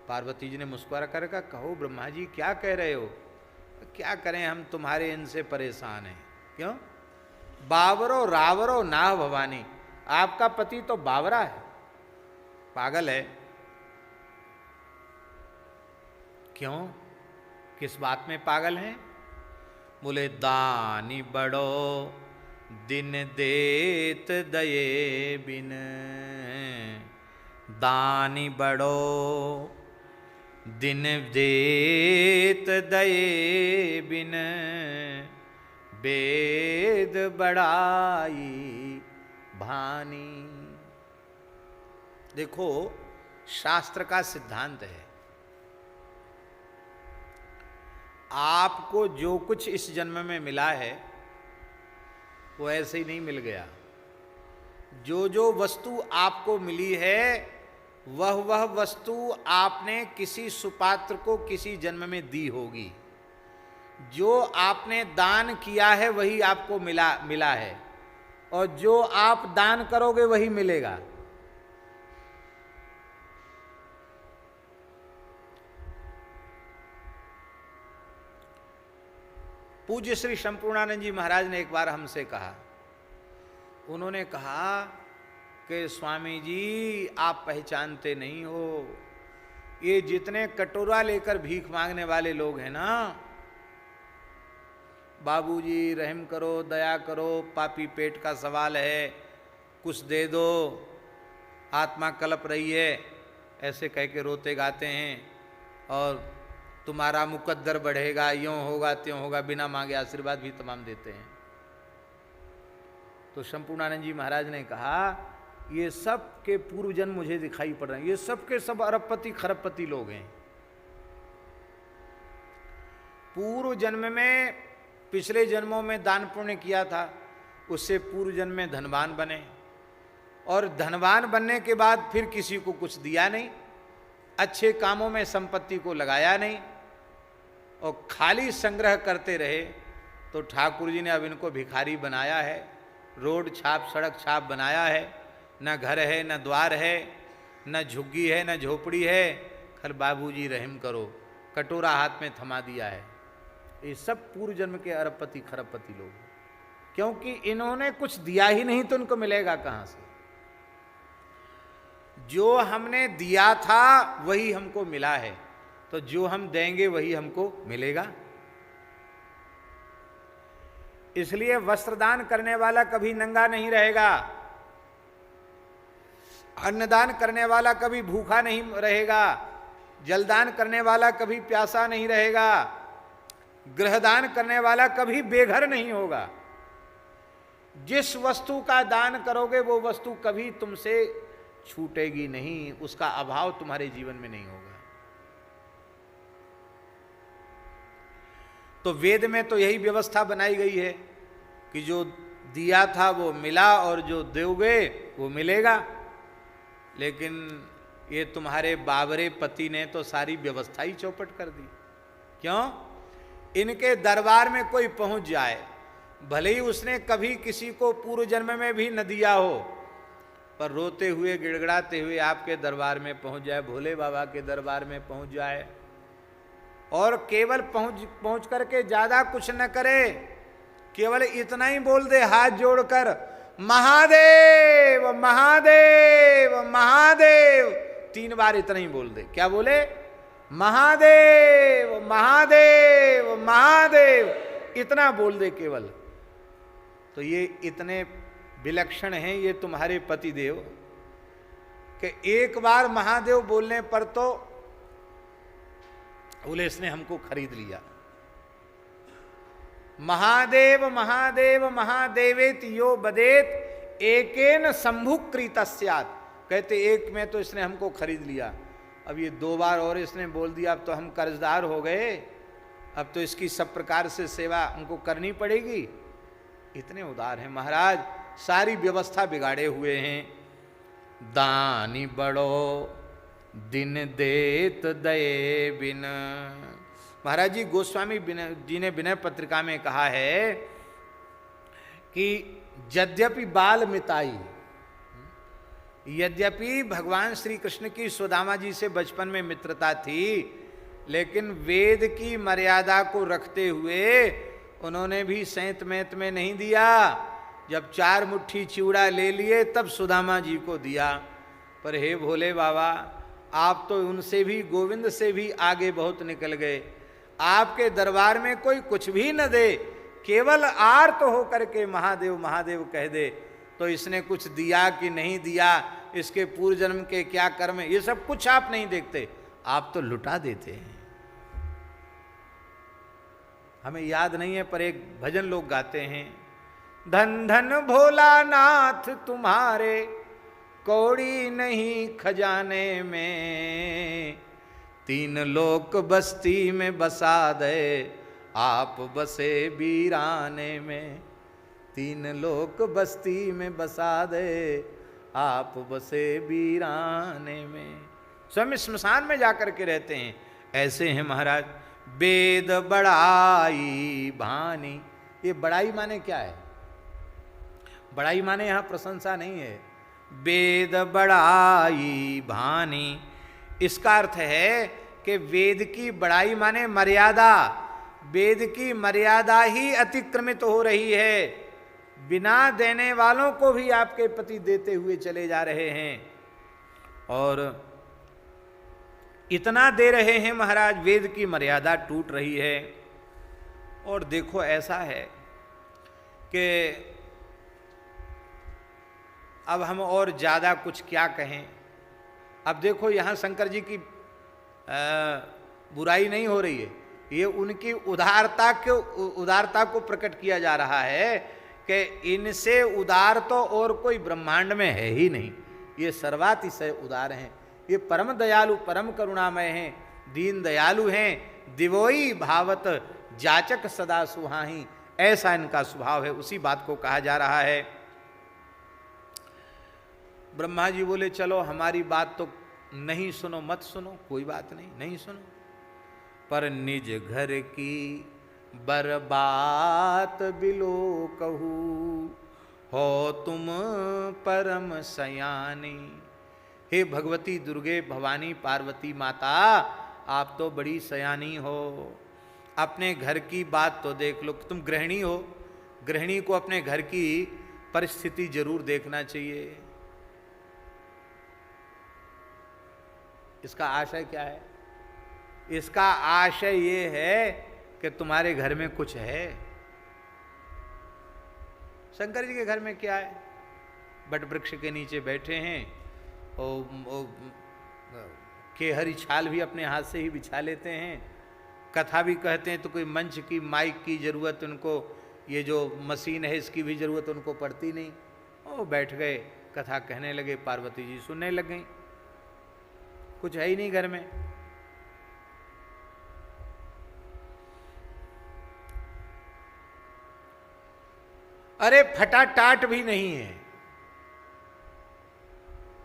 पार्वती जी ने मुस्कुरा कर कहा, कहो ब्रह्मा जी क्या कह रहे हो? क्या करें, हम तुम्हारे इनसे परेशान हैं। क्यों? बावरो रावरो ना भवानी, आपका पति तो बावरा है, पागल है। क्यों? किस बात में पागल हैं? बोले दानी बड़ो दिन देत दये बिन, दानी बड़ो दिन देत दये बिन, वेद बड़ाई भानी। देखो शास्त्र का सिद्धांत है, आपको जो कुछ इस जन्म में मिला है वो ऐसे ही नहीं मिल गया। जो जो वस्तु आपको मिली है वह वस्तु आपने किसी सुपात्र को किसी जन्म में दी होगी। जो आपने दान किया है वही आपको मिला है, और जो आप दान करोगे वही मिलेगा। पूज्य श्री संपूर्णानंद जी महाराज ने एक बार हमसे कहा, उन्होंने कहा कि स्वामी जी आप पहचानते नहीं हो, ये जितने कटोरा लेकर भीख मांगने वाले लोग हैं ना, बाबूजी रहम करो, दया करो, पापी पेट का सवाल है, कुछ दे दो, आत्मा कलप रही है, ऐसे कह के रोते गाते हैं, और तुम्हारा मुकद्दर बढ़ेगा, यूँ होगा त्यों होगा, बिना मांगे आशीर्वाद भी तमाम देते हैं। तो संपूर्णानंद जी महाराज ने कहा, ये सब के पूर्व जन्म मुझे दिखाई पड़ रहे हैं, ये सब के सब अरबपति खरबपति लोग हैं। पूर्व जन्म में, पिछले जन्मों में दान पुण्य किया था, उससे पूर्व जन्म में धनवान बने, और धनवान बनने के बाद फिर किसी को कुछ दिया नहीं, अच्छे कामों में संपत्ति को लगाया नहीं, और खाली संग्रह करते रहे। तो ठाकुर जी ने अब इनको भिखारी बनाया है, रोड छाप सड़क छाप बनाया है, न घर है न द्वार है, न झुग्गी है न झोपड़ी है, खल बाबूजी रहम करो, कटोरा हाथ में थमा दिया है। ये सब पूर्व जन्म के अरबपति खरबपति लोग, क्योंकि इन्होंने कुछ दिया ही नहीं तो इनको मिलेगा कहां से? जो हमने दिया था वही हमको मिला है, तो जो हम देंगे वही हमको मिलेगा। इसलिए वस्त्रदान करने वाला कभी नंगा नहीं रहेगा, अन्नदान करने वाला कभी भूखा नहीं रहेगा, जलदान करने वाला कभी प्यासा नहीं रहेगा, गृहदान करने वाला कभी बेघर नहीं होगा। जिस वस्तु का दान करोगे वो वस्तु कभी तुमसे छूटेगी नहीं, उसका अभाव तुम्हारे जीवन में नहीं होगा। तो वेद में तो यही व्यवस्था बनाई गई है कि जो दिया था वो मिला और जो दोगे वो मिलेगा। लेकिन ये तुम्हारे बाबरे पति ने तो सारी व्यवस्था ही चौपट कर दी। क्यों? इनके दरबार में कोई पहुंच जाए, भले ही उसने कभी किसी को पूर्व जन्म में भी न दिया हो, पर रोते हुए गिड़गिड़ाते हुए आपके दरबार में पहुंच जाए, भोले बाबा के दरबार में पहुंच जाए, और केवल पहुंच करके ज्यादा कुछ न करे, केवल इतना ही बोल दे हाथ जोड़कर, महादेव महादेव महादेव, 3 बार इतना ही बोल दे। क्या बोले? महादेव महादेव महादेव, इतना बोल दे केवल। तो ये इतने विलक्षण हैं ये तुम्हारे पतिदेव कि एक बार महादेव बोलने पर तो बोले इसने हमको खरीद लिया। महादेव महादेव महादेवेति यो बदेत एकेन संभुक्रीतस्यात्। कहते एक में तो इसने हमको खरीद लिया, अब ये 2 बार और इसने बोल दिया, अब तो हम कर्जदार हो गए, अब तो इसकी सब प्रकार से सेवा हमको करनी पड़ेगी। इतने उदार हैं महाराज, सारी व्यवस्था बिगाड़े हुए हैं। दानी बड़ो दिन देत दये बिन। महाराज जी गोस्वामी जी ने विनय पत्रिका में कहा है कि यद्यपि बाल मिताई, यद्यपि भगवान श्री कृष्ण की सुदामा जी से बचपन में मित्रता थी, लेकिन वेद की मर्यादा को रखते हुए उन्होंने भी सैंत मैत में नहीं दिया। जब 4 मुट्ठी चिवड़ा ले लिए तब सुदामा जी को दिया। पर हे भोले बाबा, आप तो उनसे भी, गोविंद से भी आगे बहुत निकल गए। आपके दरबार में कोई कुछ भी न दे, केवल आर्त हो करके महादेव महादेव कह दे, तो इसने कुछ दिया कि नहीं दिया, इसके पूर्व जन्म के क्या कर्म, ये सब कुछ आप नहीं देखते, आप तो लुटा देते हैं। हमें याद नहीं है पर एक भजन लोग गाते हैं, धन धन भोलानाथ तुम्हारे कौड़ी नहीं खजाने में, 3 लोक बस्ती में बसा दे आप बसे वीराने में। 3 लोक बस्ती में बसा दे आप बसे वीराने में। स्वयं स्मशान में जाकर के रहते हैं। ऐसे हैं महाराज। वेद बड़ाई भानी, ये बड़ाई माने क्या है? बड़ाई माने यहां प्रशंसा नहीं है। वेद बड़ाई भानी, इसका अर्थ है कि वेद की बड़ाई माने मर्यादा, वेद की मर्यादा ही अतिक्रमित हो रही है। बिना देने वालों को भी आपके पति देते हुए चले जा रहे हैं, और इतना दे रहे हैं महाराज, वेद की मर्यादा टूट रही है। और देखो ऐसा है कि अब हम और ज़्यादा कुछ क्या कहें। अब देखो यहाँ शंकर जी की बुराई नहीं हो रही है, ये उनकी उदारता को प्रकट किया जा रहा है कि इनसे उदार तो और कोई ब्रह्मांड में है ही नहीं। ये सर्वातिशय उदार हैं, ये परम दयालु परम करुणामय हैं, दीन दयालु हैं। दिवोई भावत जाचक सदा सुहाही, ऐसा इनका स्वभाव है। उसी बात को कहा जा रहा है। ब्रह्मा जी बोले चलो हमारी बात तो नहीं सुनो, मत सुनो, कोई बात नहीं, नहीं सुनो, पर निज घर की बरबात बिलो कहू, हो तुम परम सयानी। हे भगवती दुर्गे भवानी पार्वती माता, आप तो बड़ी सयानी हो। अपने घर की बात तो देख लो, तुम गृहिणी हो, गृहिणी को अपने घर की परिस्थिति जरूर देखना चाहिए। इसका आशय क्या है? इसका आशय ये है कि तुम्हारे घर में कुछ है। शंकर जी के घर में क्या है? बट वृक्ष के नीचे बैठे हैं, और केहरी छाल भी अपने हाथ से ही बिछा लेते हैं, कथा भी कहते हैं, तो कोई मंच की माइक की जरूरत उनको, ये जो मशीन है इसकी भी जरूरत उनको पड़ती नहीं। वो बैठ गए, कथा कहने लगे, पार्वती जी सुनने लग गई। कुछ है ही नहीं घर में। अरे फटा टाट भी नहीं है,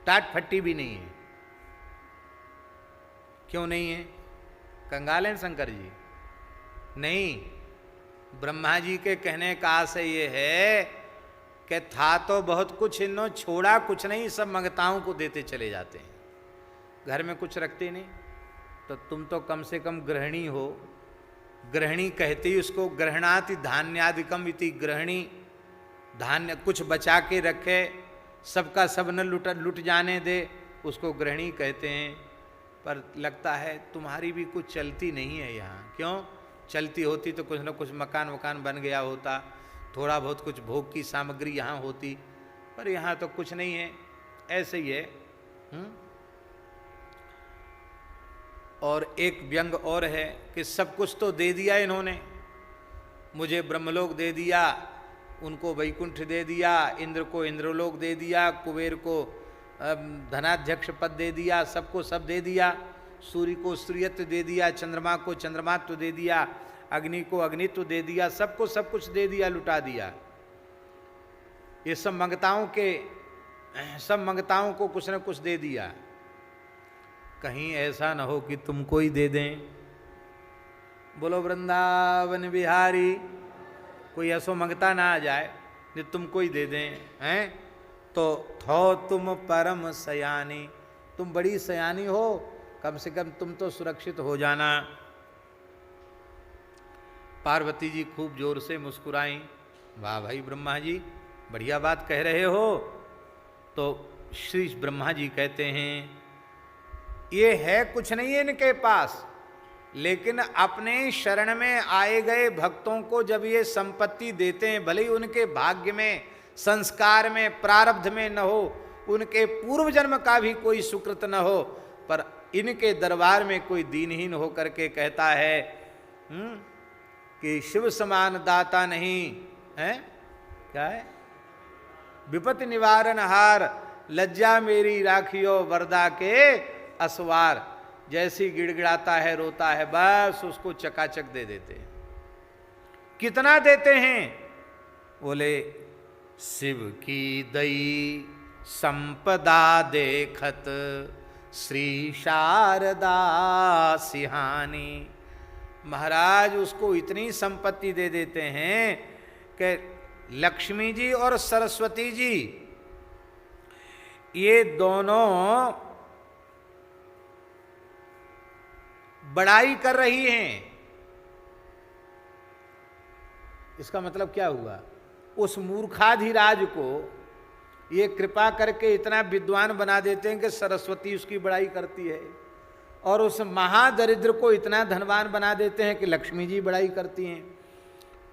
टाट फट्टी भी नहीं है। क्यों नहीं है? कंगाल हैं शंकर जी? नहीं, ब्रह्मा जी के कहने का आशय ये है कि था तो बहुत कुछ, इन्हों छोड़ा कुछ नहीं, सब मंगताओं को देते चले जाते हैं, घर में कुछ रखते नहीं। तो तुम तो कम से कम गृहिणी हो। गृहिणी कहते ही उसको ग्रहणाति धान्यादिकम इति, गृहिणी धान्य कुछ बचा के रखे, सबका सब न लुट जाने दे, उसको गृहिणी कहते हैं। पर लगता है तुम्हारी भी कुछ चलती नहीं है यहाँ। क्यों? चलती होती तो कुछ न कुछ मकान वकान बन गया होता, थोड़ा बहुत कुछ भोग की सामग्री यहाँ होती, पर यहाँ तो कुछ नहीं है, ऐसे ही है। और एक व्यंग और है कि सब कुछ तो दे दिया इन्होंने, मुझे ब्रह्मलोक दे दिया, उनको वैकुंठ दे दिया, इंद्र को इंद्रलोक दे दिया, कुबेर को धनाध्यक्ष पद दे दिया, सबको सब दे दिया, सूर्य को सूर्यत्व दे दिया, चंद्रमा को चंद्रमात्व दे दिया, अग्नि को अग्नित्व दे दिया, सबको सब कुछ दे दिया, लुटा दिया। ये सब मंगताओं को कुछ न कुछ दे दिया। कहीं ऐसा न हो कि तुमको ही दे दें। बोलो वृंदावन बिहारी। कोई ऐसो मंगता ना आ जाए जो तुमको ही दे दें, हैं? तो थो तुम परम सयानी, तुम बड़ी सयानी हो, कम से कम तुम तो सुरक्षित हो जाना। पार्वती जी खूब जोर से मुस्कुराई। वाह भाई ब्रह्मा जी, बढ़िया बात कह रहे हो। तो श्री ब्रह्मा जी कहते हैं ये है कुछ नहीं है इनके पास, लेकिन अपने शरण में आए गए भक्तों को जब ये संपत्ति देते हैं, भले ही उनके भाग्य में, संस्कार में, प्रारब्ध में न हो, उनके पूर्व जन्म का भी कोई सुकृत न हो, पर इनके दरबार में कोई दीनहीन होकर के कहता है कि शिव समान दाता नहीं है, क्या है, विपत्ति निवारण हार, लज्जा मेरी राखियो वरदा के असवार। जैसी गिड़गिड़ाता है, रोता है, बस उसको चकाचक दे देते हैं। कितना देते हैं? बोले शिव की दई संपदा देखत श्री शारदा सिहानी। महाराज उसको इतनी संपत्ति दे देते हैं कि लक्ष्मी जी और सरस्वती जी ये दोनों बड़ाई कर रही हैं। इसका मतलब क्या हुआ? उस मूर्खाधिराज को ये कृपा करके इतना विद्वान बना देते हैं कि सरस्वती उसकी बड़ाई करती है, और उस महादरिद्र को इतना धनवान बना देते हैं कि लक्ष्मी जी बड़ाई करती हैं।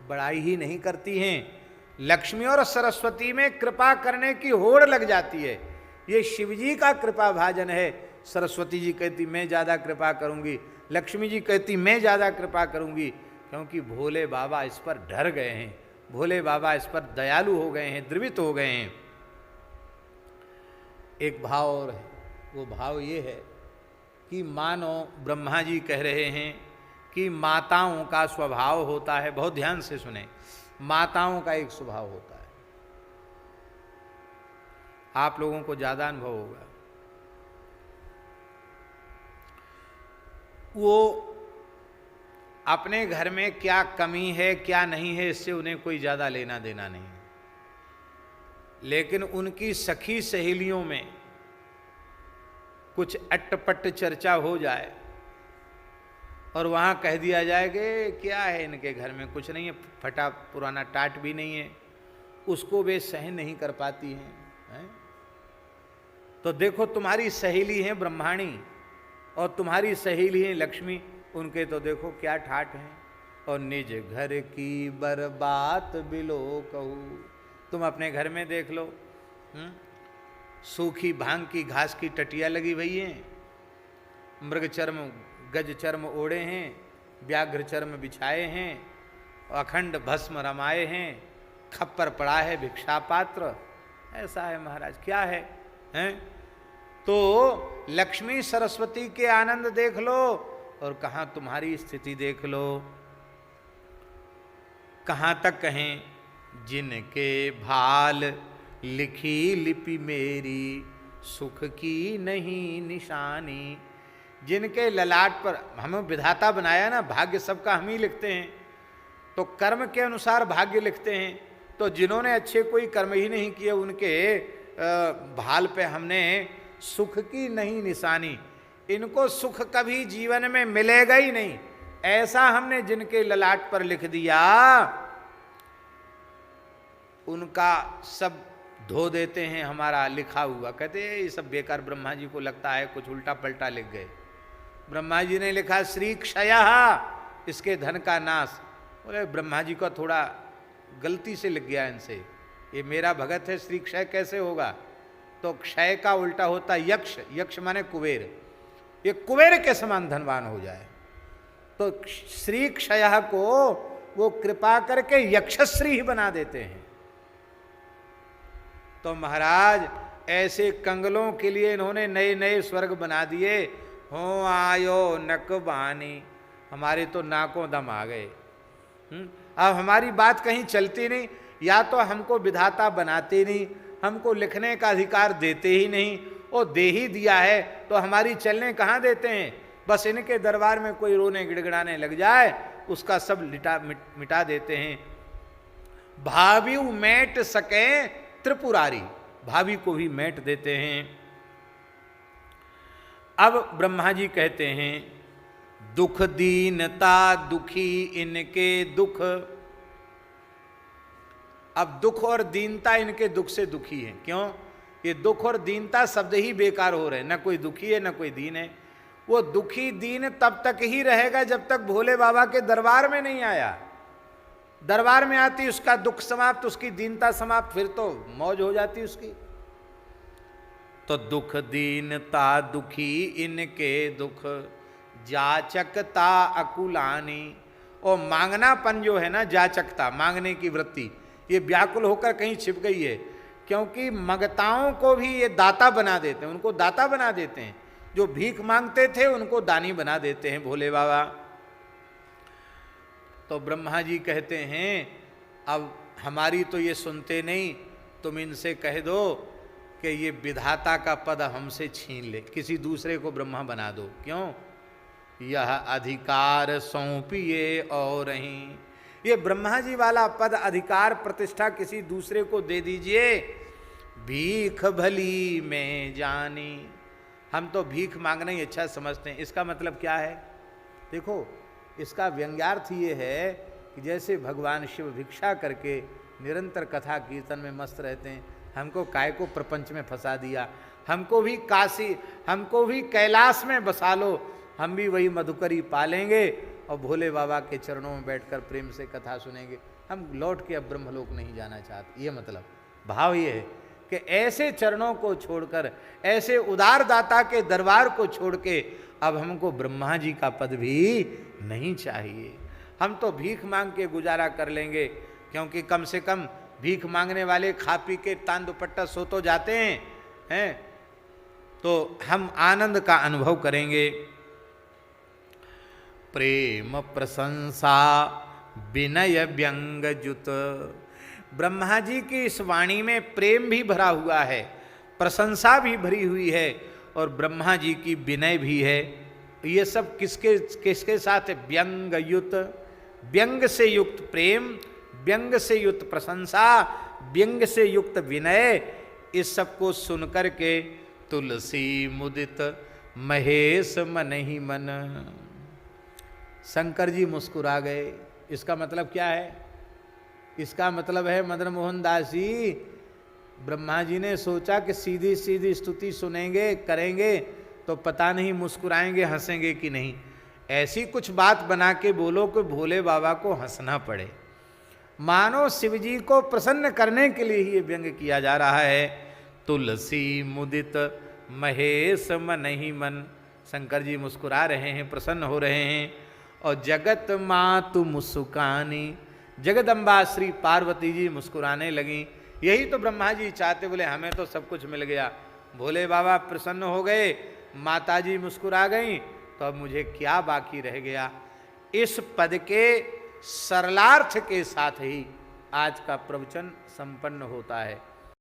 बड़ाई ही नहीं करती हैं, लक्ष्मी और सरस्वती में कृपा करने की होड़ लग जाती है। ये शिवजी का कृपा भाजन है। सरस्वती जी कहती मैं ज़्यादा कृपा करूंगी, लक्ष्मी जी कहती मैं ज़्यादा कृपा करूंगी, क्योंकि भोले बाबा इस पर डर गए हैं, भोले बाबा इस पर दयालु हो गए हैं, द्रवित हो गए हैं। एक भाव और है, वो भाव ये है कि मानो ब्रह्मा जी कह रहे हैं कि माताओं का स्वभाव होता है, बहुत ध्यान से सुने, माताओं का एक स्वभाव होता है, आप लोगों को ज़्यादा अनुभव होगा। वो अपने घर में क्या कमी है क्या नहीं है इससे उन्हें कोई ज़्यादा लेना देना नहीं, लेकिन उनकी सखी सहेलियों में कुछ अट्टपट्ट चर्चा हो जाए और वहाँ कह दिया जाए कि क्या है इनके घर में, कुछ नहीं है, फटा पुराना टाट भी नहीं है, उसको वे सहन नहीं कर पाती हैं, हैं? तो देखो तुम्हारी सहेली है ब्रह्माणी और तुम्हारी सहेली है लक्ष्मी, उनके तो देखो क्या ठाठ हैं। और निज घर की बरबात बिलो कहू, तुम अपने घर में देख लो, सूखी भांग की घास की टटिया लगी हुई हैं, मृग चर्म गज चर्म ओढ़े हैं, व्याघ्र चर्म बिछाए हैं, अखंड भस्म रमाए हैं, खप्पर पड़ा है भिक्षा पात्र, ऐसा है महाराज, क्या है, हैं? तो लक्ष्मी सरस्वती के आनंद देख लो और कहाँ तुम्हारी स्थिति देख लो। कहाँ तक कहें, जिनके भाल लिखी लिपि मेरी सुख की नहीं निशानी। जिनके ललाट पर हमें विधाता बनाया ना, भाग्य सबका हम ही लिखते हैं, तो कर्म के अनुसार भाग्य लिखते हैं। तो जिन्होंने अच्छे कोई कर्म ही नहीं किए उनके भाल पे हमने सुख की नहीं निशानी, इनको सुख कभी जीवन में मिलेगा ही नहीं, ऐसा हमने जिनके ललाट पर लिख दिया, उनका सब धो देते हैं हमारा लिखा हुआ। कहते हैं ये सब बेकार, ब्रह्मा जी को लगता है कुछ उल्टा पलटा लिख गए। ब्रह्मा जी ने लिखा श्री क्षयः, इसके धन का नाश। बोले ब्रह्मा जी का थोड़ा गलती से लिख गया इनसे, ये मेरा भगत है, श्री क्षय कैसे होगा? तो क्षय का उल्टा होता यक्ष, यक्ष माने कुबेर, ये कुबेर के समान धनवान हो जाए। तो श्री क्षय को वो कृपा करके यक्षश्री ही बना देते हैं। तो महाराज ऐसे कंगलों के लिए इन्होंने नए नए स्वर्ग बना दिए। हो आयो नकबानी, हमारे तो नाकों दम आ गए। अब हमारी बात कहीं चलती नहीं, या तो हमको विधाता बनाते नहीं, हमको लिखने का अधिकार देते ही नहीं, और दे ही दिया है तो हमारी चलने कहाँ देते हैं। बस इनके दरबार में कोई रोने गिड़गिड़ाने लग जाए उसका सब मिटा देते हैं। भावी मैट सके त्रिपुरारी, भावी को भी मैट देते हैं। अब ब्रह्मा जी कहते हैं दुख दीनता दुखी इनके दुख। अब दुख और दीनता इनके दुख से दुखी है। क्यों? ये दुख और दीनता शब्द ही बेकार हो रहे हैं, न कोई दुखी है न कोई दीन है। वो दुखी दीन तब तक ही रहेगा जब तक भोले बाबा के दरबार में नहीं आया। दरबार में आती उसका दुख समाप्त, उसकी दीनता समाप्त, फिर तो मौज हो जाती उसकी। तो दुख दीनता दुखी इनके दुख जाचकता अकुलानी। और मांगनापन जो है ना, जाचकता मांगने की वृत्ति, ये व्याकुल होकर कहीं छिप गई है। क्योंकि मगताओं को भी ये दाता बना देते हैं, उनको दाता बना देते हैं। जो भीख मांगते थे उनको दानी बना देते हैं भोले बाबा। तो ब्रह्मा जी कहते हैं अब हमारी तो ये सुनते नहीं, तुम इनसे कह दो कि ये विधाता का पद हमसे छीन ले, किसी दूसरे को ब्रह्मा बना दो। क्यों? यह अधिकार सौंपिए और ही, ये ब्रह्मा जी वाला पद अधिकार प्रतिष्ठा किसी दूसरे को दे दीजिए। भीख भली में जानी, हम तो भीख मांगना ही अच्छा समझते हैं। इसका मतलब क्या है? देखो, इसका व्यंग्यार्थ ये है कि जैसे भगवान शिव भिक्षा करके निरंतर कथा कीर्तन में मस्त रहते हैं, हमको काय को प्रपंच में फंसा दिया, हमको भी काशी, हमको भी कैलाश में बसा लो, हम भी वही मधुकरी पालेंगे और भोले बाबा के चरणों में बैठकर प्रेम से कथा सुनेंगे, हम लौट के अब ब्रह्मलोक नहीं जाना चाहते। ये मतलब भाव ये है कि ऐसे चरणों को छोड़कर, ऐसे उदार दाता के दरबार को छोड़ के अब हमको ब्रह्मा जी का पद भी नहीं चाहिए। हम तो भीख मांग के गुजारा कर लेंगे, क्योंकि कम से कम भीख मांगने वाले खा पी के तान दुपट्टा सो तो जाते हैं, तो हम आनंद का अनुभव करेंगे। प्रेम प्रशंसा विनय व्यंग जुत, ब्रह्मा जी की इस वाणी में प्रेम भी भरा हुआ है, प्रशंसा भी भरी हुई है, और ब्रह्मा जी की विनय भी है। ये सब किसके किसके साथ है? व्यंग युत, व्यंग से युक्त प्रेम, व्यंग से युक्त प्रशंसा, व्यंग से युक्त विनय, इस सब को सुनकर के तुलसी मुदित महेश मन ही मन, शंकर जी मुस्कुरा गए। इसका मतलब क्या है? इसका मतलब है मदन मोहन दास जी, ब्रह्मा जी ने सोचा कि सीधी सीधी स्तुति सुनेंगे करेंगे तो पता नहीं मुस्कुराएंगे हंसेंगे कि नहीं, ऐसी कुछ बात बना के बोलो कि भोले बाबा को हंसना पड़े। मानो शिवजी को प्रसन्न करने के लिए ही ये व्यंग किया जा रहा है। तुलसी मुदित महेश मन ही मन, शंकर जी मुस्कुरा रहे हैं, प्रसन्न हो रहे हैं। और जगत मातु मुस्कानी, जगदम्बा श्री पार्वती जी मुस्कुराने लगी। यही तो ब्रह्मा जी चाहते, बोले हमें तो सब कुछ मिल गया, भोले बाबा प्रसन्न हो गए, माता जी मुस्कुरा गई, तो अब मुझे क्या बाकी रह गया। इस पद के सरलार्थ के साथ ही आज का प्रवचन संपन्न होता है।